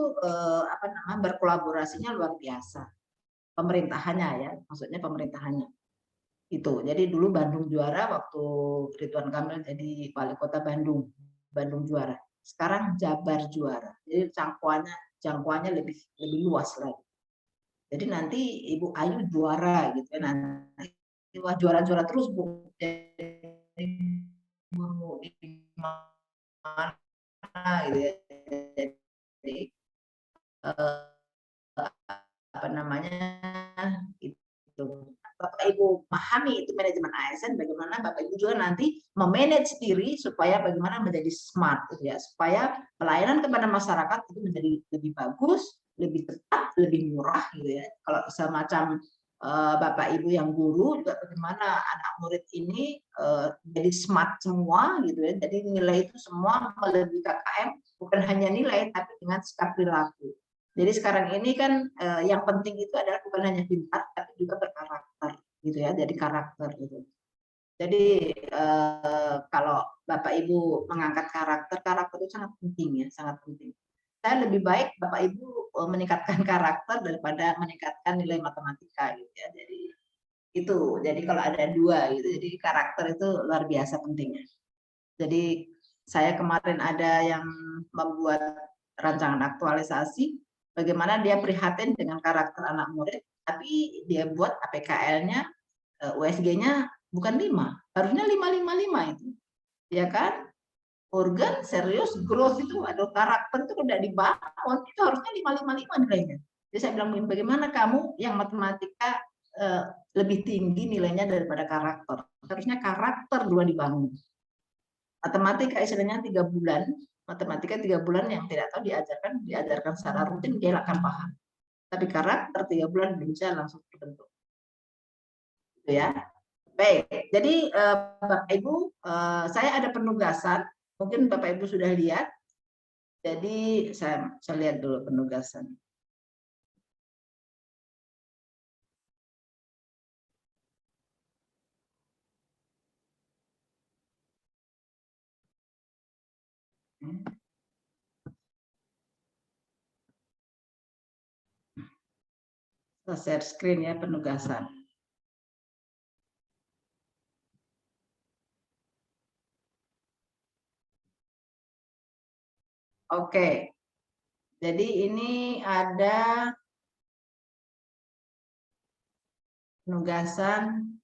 apa namanya, berkolaborasinya luar biasa. Pemerintahannya ya, maksudnya pemerintahannya. Itu. Jadi dulu Bandung juara waktu Ridwan Kamil jadi wali kota Bandung. Bandung juara. Sekarang Jabar juara. Jadi jangkauannya lebih luas lagi. Jadi nanti Ibu Ayu juara gitu ya, nanti wah juara-juara terus Bu. Jadi guru di mana gitu ya. Jadi apa namanya itu. Bapak Ibu pahami itu manajemen ASN, bagaimana Bapak Ibu juga nanti memanage diri supaya bagaimana menjadi smart gitu ya, supaya pelayanan kepada masyarakat itu menjadi lebih bagus, lebih cepat, lebih murah gitu ya. Kalau semacam Bapak Ibu yang guru juga bagaimana anak murid ini jadi smart semua gitu ya. Jadi nilai itu semua melebihi KKM, bukan hanya nilai tapi dengan sikap perilaku. Jadi sekarang ini kan yang penting itu adalah bukan hanya pintar tapi juga berkarakter gitu ya, jadi karakter gitu. Jadi kalau Bapak Ibu mengangkat karakter itu sangat penting ya, sangat penting. Saya lebih baik Bapak Ibu meningkatkan karakter daripada meningkatkan nilai matematika gitu ya. Jadi itu. Jadi kalau ada 2 gitu. Jadi karakter itu luar biasa pentingnya. Jadi saya kemarin ada yang membuat rancangan aktualisasi bagaimana dia prihatin dengan karakter anak murid, tapi dia buat APKL-nya, USG-nya bukan 5, harusnya 5 itu, ya kan? Organ, serius, growth itu, ada karakter itu udah dibangun, itu harusnya 5 nilainya. Jadi saya bilang, bagaimana kamu yang matematika lebih tinggi nilainya daripada karakter? Harusnya karakter dulu dibangun. Matematika istilahnya 3 bulan, matematika 3 bulan yang tidak tahu diajarkan secara rutin dia akan paham. Tapi karakter 3 bulan belum bisa langsung terbentuk. Gitu ya. Baik, jadi Bapak Ibu, saya ada penugasan, mungkin Bapak Ibu sudah lihat. Jadi saya lihat dulu penugasan. Share screen ya penugasan. Oke. Jadi ini ada penugasan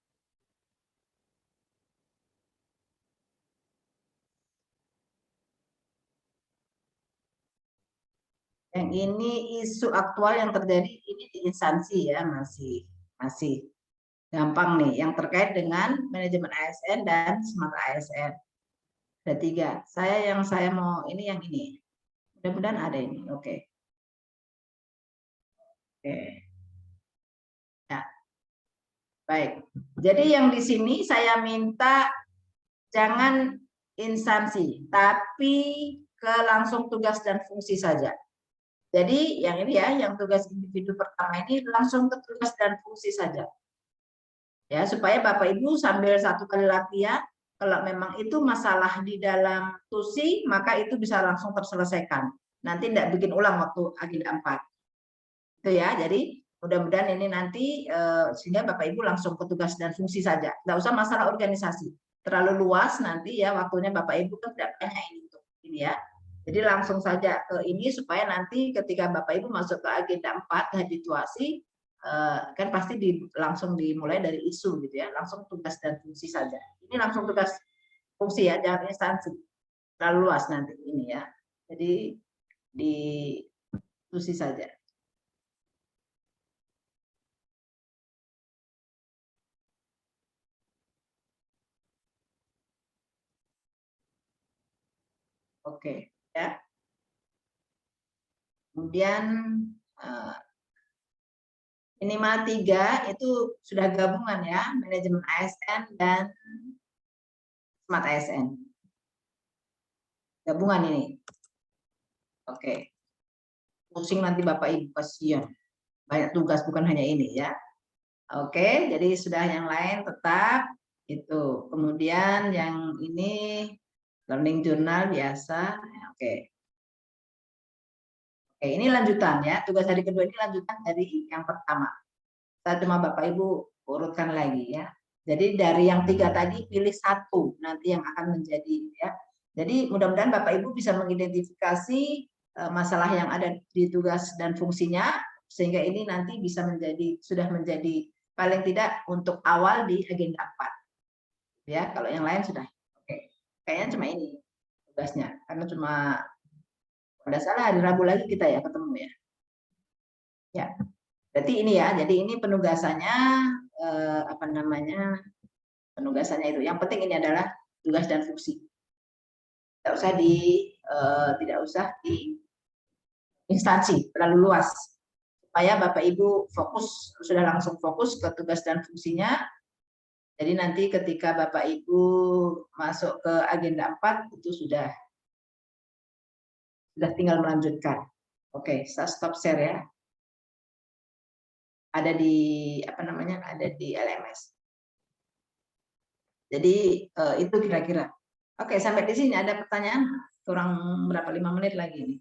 yang ini isu aktual yang terjadi ini di instansi ya, masih gampang nih yang terkait dengan manajemen ASN dan smart ASN. Ada 3. Saya mau ini yang ini. Mudah-mudahan ada ini. Oke. Ya. Baik. Jadi yang di sini saya minta jangan instansi, tapi ke langsung tugas dan fungsi saja. Jadi yang ini ya, yang tugas individu pertama ini langsung ke tugas dan fungsi saja. Ya, supaya Bapak Ibu sambil 1 kali latihan, kalau memang itu masalah di dalam TUSI, maka itu bisa langsung terselesaikan. Nanti tidak bikin ulang waktu agenda 4. Itu ya, jadi mudah-mudahan ini nanti sehingga Bapak Ibu langsung ke tugas dan fungsi saja. Tidak usah masalah organisasi. Terlalu luas nanti ya waktunya Bapak Ibu kan tidak banyak ini ya. Jadi langsung saja ke ini supaya nanti ketika Bapak Ibu masuk ke agenda 4 ke habituasi kan pasti langsung dimulai dari isu gitu ya, langsung tugas dan fungsi saja. Ini langsung tugas fungsi ya, jangan instansi. Terlalu luas nanti ini ya. Jadi institusi saja. Oke, ya. Kemudian minimal 3 itu sudah gabungan ya, manajemen ASN dan Smart ASN. Gabungan ini. Oke. Pusing nanti Bapak Ibu, kasihan. Banyak tugas, bukan hanya ini ya. Oke, jadi sudah yang lain tetap itu. Kemudian yang ini learning journal biasa. Oke. Oke, ini lanjutan ya. Tugas hari kedua ini lanjutan dari yang pertama. Saya cuma Bapak Ibu urutkan lagi ya. Jadi dari yang 3 tadi pilih 1 nanti yang akan menjadi ya. Jadi mudah-mudahan Bapak Ibu bisa mengidentifikasi masalah yang ada di tugas dan fungsinya sehingga ini nanti bisa sudah menjadi paling tidak untuk awal di agenda 4. Ya, kalau yang lain sudah. Oke. Kayaknya cuma ini tugasnya karena cuma pada salah hari Rabu lagi kita ya ketemu ya. Ya. Berarti ini ya. Jadi ini penugasannya penugasannya itu. Yang penting ini adalah tugas dan fungsi. Tidak usah di instansi terlalu luas supaya Bapak Ibu sudah langsung fokus ke tugas dan fungsinya. Jadi nanti ketika Bapak Ibu masuk ke agenda 4 itu sudah tinggal melanjutkan. Oke, saya stop share ya. Ada di ada di LMS. Jadi itu kira-kira. Oke, sampai di sini ada pertanyaan? Kurang berapa 5 menit lagi nih.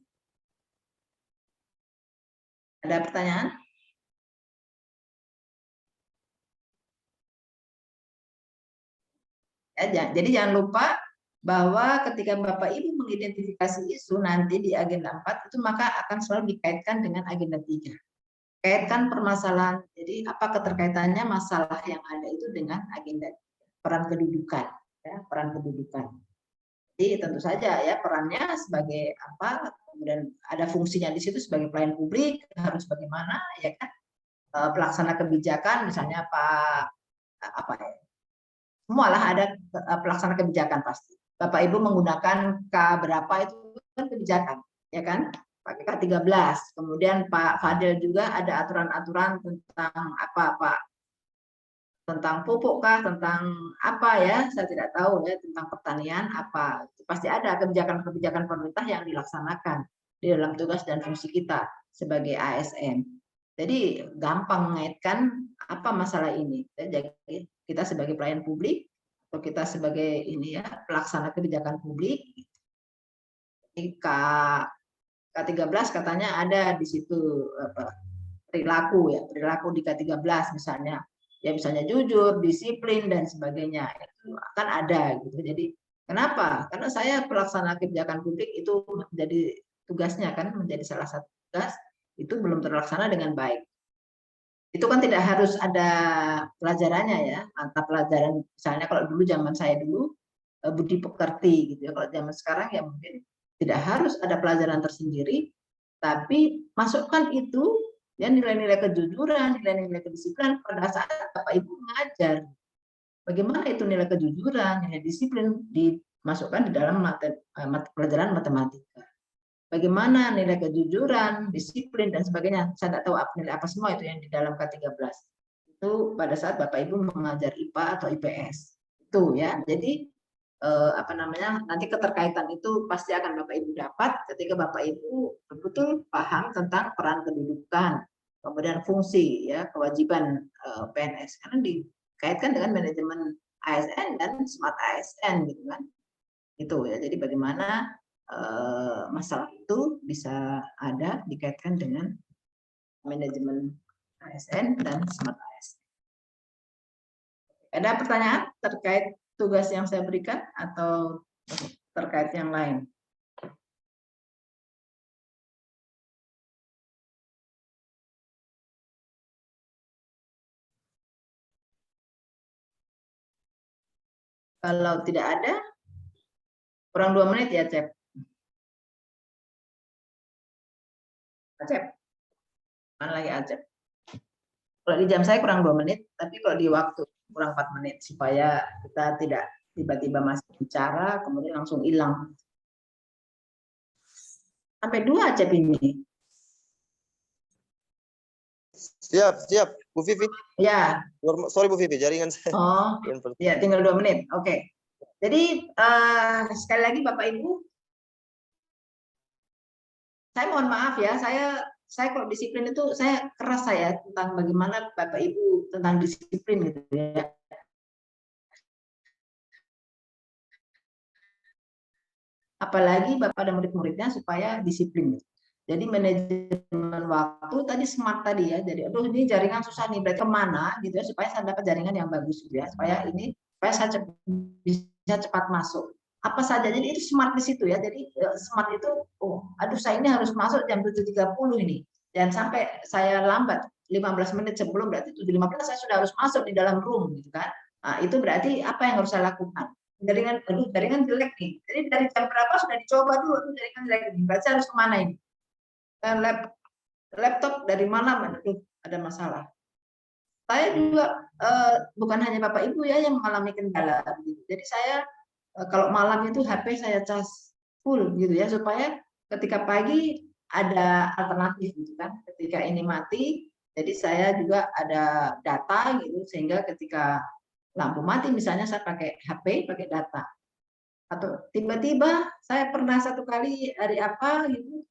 Ada pertanyaan? Ya, jadi jangan lupa bahwa ketika Bapak Ibu mengidentifikasi isu nanti di agenda 4 itu maka akan selalu dikaitkan dengan agenda 3. Kaitkan permasalahan. Jadi apa keterkaitannya masalah yang ada itu dengan agenda peran kedudukan, ya, peran kedudukan. Jadi tentu saja ya perannya sebagai apa, kemudian ada fungsinya di situ sebagai pelayan publik harus bagaimana ya kan, pelaksana kebijakan misalnya apa ya, semualah ada pelaksana kebijakan pasti. Bapak Ibu menggunakan K berapa itu kan kebijakan, ya kan? Pakai K13. Kemudian Pak Fadil juga ada aturan-aturan tentang apa, Pak? Tentang pupuk kah, tentang apa ya? Saya tidak tahu ya, tentang pertanian apa. Pasti ada kebijakan-kebijakan pemerintah yang dilaksanakan di dalam tugas dan fungsi kita sebagai ASN. Jadi gampang mengaitkan apa masalah ini. Jadi kita sebagai pelayan publik atau kita sebagai ini ya pelaksana kebijakan publik. K13 katanya ada di situ perilaku ya, perilaku di K13 misalnya. Ya misalnya jujur, disiplin dan sebagainya. Itu akan ada gitu. Jadi kenapa? Karena saya pelaksana kebijakan publik itu menjadi tugasnya kan menjadi salah satu tugas itu belum terlaksana dengan baik. Itu kan tidak harus ada pelajarannya ya, mata pelajaran misalnya kalau dulu zaman saya dulu budi pekerti gitu ya. Kalau zaman sekarang ya mungkin tidak harus ada pelajaran tersendiri, tapi masukkan itu ya nilai-nilai kejujuran, nilai-nilai kedisiplinan pada saat Bapak Ibu mengajar. Bagaimana itu nilai kejujuran, nilai disiplin dimasukkan di dalam pelajaran matematika. Bagaimana nilai kejujuran, disiplin, dan sebagainya. Saya tidak tahu nilai apa semua itu yang di dalam K13. Itu pada saat Bapak Ibu mengajar IPA atau IPS. Itu ya. Jadi nanti keterkaitan itu pasti akan Bapak Ibu dapat ketika Bapak Ibu betul-betul paham tentang peran kedudukan, kemudian fungsi ya, kewajiban PNS. Karena dikaitkan dengan manajemen ASN dan Smart ASN gitu kan. Itu ya. Jadi bagaimana masalah itu bisa ada dikaitkan dengan manajemen ASN dan Smart ASN. Ada pertanyaan terkait tugas yang saya berikan atau terkait yang lain? Kalau tidak ada, kurang 2 menit ya, Cep. Acep. Mana lagi Acep? Kalau di jam saya kurang 2 menit, tapi kalau di waktu kurang 4 menit supaya kita tidak tiba-tiba masih bicara kemudian langsung hilang. Sampai 2 Acep ini.
Siap, Bu Vivi.
Ya.
Sorry Bu Vivi, jaringan saya.
Oh, ya tinggal 2 menit. Oke. Jadi sekali lagi Bapak Ibu, saya mohon maaf ya, saya kalau disiplin itu saya keras saya tentang bagaimana Bapak Ibu tentang disiplin gitu ya. Apalagi Bapak dan murid-muridnya supaya disiplin. Jadi manajemen waktu tadi smart tadi ya. Jadi aduh ini jaringan susah nih, berarti kemana gitu ya supaya saya dapat jaringan yang bagus gitu ya. Supaya saya bisa cepat masuk. Apa saja, jadi itu smart di situ ya. Jadi smart itu, aduh saya ini harus masuk jam 7.30 ini. Dan sampai saya lambat 15 menit sebelum, berarti 7.15 saya sudah harus masuk di dalam room gitu kan. Nah, itu berarti apa yang harus saya lakukan? Jaringan jelek nih. Jadi dari jam berapa sudah dicoba dulu, jaringan jelek nih. Berarti saya harus kemana ini? Laptop dari mana? Aduh, ada masalah. Saya juga bukan hanya Bapak Ibu ya yang mengalami kendala. Jadi saya kalau malam itu HP saya cas full gitu ya, supaya ketika pagi ada alternatif gitu kan. Ketika ini mati, jadi saya juga ada data gitu, sehingga ketika lampu mati misalnya saya pakai HP, pakai data. Atau tiba-tiba saya pernah satu kali hari apa gitu,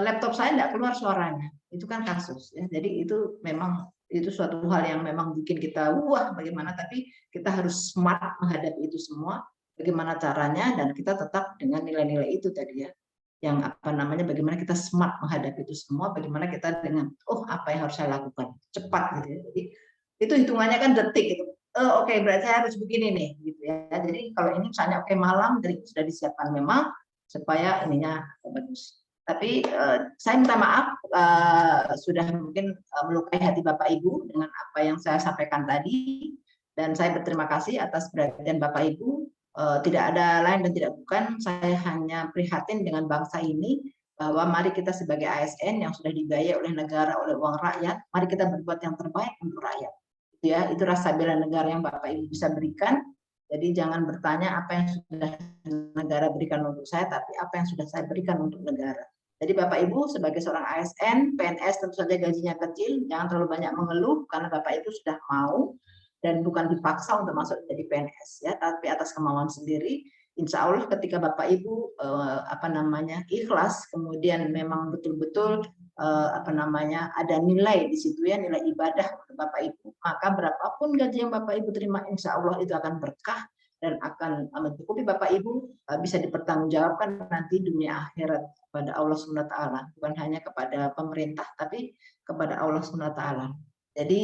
laptop saya tidak keluar suaranya. Itu kan kasus ya. Jadi itu memang itu suatu hal yang memang bikin kita wah bagaimana, tapi kita harus smart menghadapi itu semua. Bagaimana caranya, dan kita tetap dengan nilai-nilai itu tadi ya, yang apa namanya, bagaimana kita smart menghadapi itu semua, bagaimana kita dengan apa yang harus saya lakukan cepat gitu ya. Jadi itu hitungannya kan detik gitu. Oke, berarti saya harus begini nih gitu ya. Jadi kalau ini misalnya malam dari sudah disiapkan memang supaya ininya bagus. Tapi saya minta maaf sudah mungkin melukai hati Bapak Ibu dengan apa yang saya sampaikan tadi, dan saya berterima kasih atas perhatian Bapak Ibu. Tidak ada lain dan tidak bukan, saya hanya prihatin dengan bangsa ini, bahwa mari kita sebagai ASN yang sudah dibiayai oleh negara, oleh uang rakyat, mari kita berbuat yang terbaik untuk rakyat. Ya, itu rasa bela negara yang Bapak Ibu bisa berikan. Jadi jangan bertanya apa yang sudah negara berikan untuk saya, tapi apa yang sudah saya berikan untuk negara. Jadi Bapak Ibu sebagai seorang ASN, PNS tentu saja gajinya kecil, jangan terlalu banyak mengeluh karena Bapak Ibu sudah mau dan bukan dipaksa untuk masuk jadi PNS ya, tapi atas kemauan sendiri. Insya Allah ketika Bapak Ibu ikhlas, kemudian memang betul-betul ada nilai di situ ya, nilai ibadah untuk Bapak Ibu, maka berapapun gaji yang Bapak Ibu terima, insya Allah itu akan berkah dan akan mencukupi Bapak Ibu, bisa dipertanggungjawabkan nanti dunia akhirat kepada Allah SWT, bukan hanya kepada pemerintah tapi kepada Allah SWT. Jadi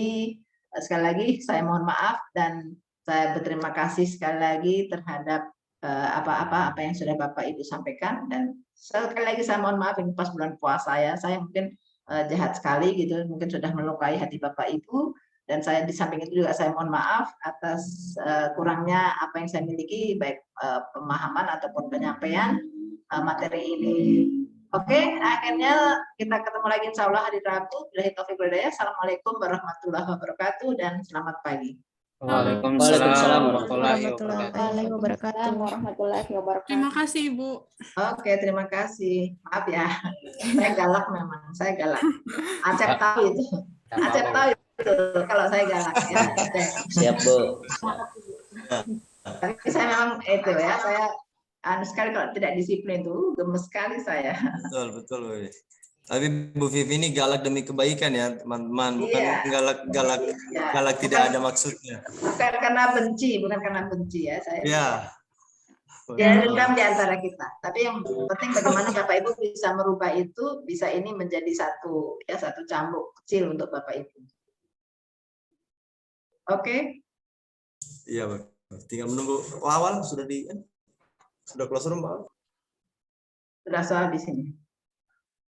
sekali lagi saya mohon maaf dan saya berterima kasih sekali lagi terhadap apa yang sudah Bapak Ibu sampaikan, dan sekali lagi saya mohon maaf ini pas bulan puasa ya, saya mungkin jahat sekali gitu, mungkin sudah melukai hati Bapak Ibu, dan saya di samping itu juga saya mohon maaf atas kurangnya apa yang saya miliki, baik pemahaman ataupun penyampaian materi ini. Oke, akhirnya kita ketemu lagi insya Allah hari Rabu. Billahi taufiq wal hidayah. Assalamualaikum warahmatullahi wabarakatuh dan selamat pagi.
Waalaikumsalam warahmatullahi
wabarakatuh. Terima kasih Ibu.
Oke, terima kasih. Maaf ya, saya galak memang, saya galak. Acep tahu itu. Acep tahu itu kalau saya galak. Ya.
Siap Bu.
Tapi saya memang itu ya, saya sekali kalau tidak disiplin itu gemes sekali saya.
Betul Bu. Tapi Bu Vivi ini galak demi kebaikan ya teman-teman, bukan galak tidak ada maksudnya.
Bukan karena benci ya saya.
Ya.
Ya, dendam di antara kita. Tapi yang penting bagaimana Bapak Ibu bisa merubah itu, bisa ini menjadi satu cambuk kecil untuk Bapak Ibu. Oke?
Iya, Pak. Tinggal menunggu awal sudah close room, Pak.
Sudah soal di sini.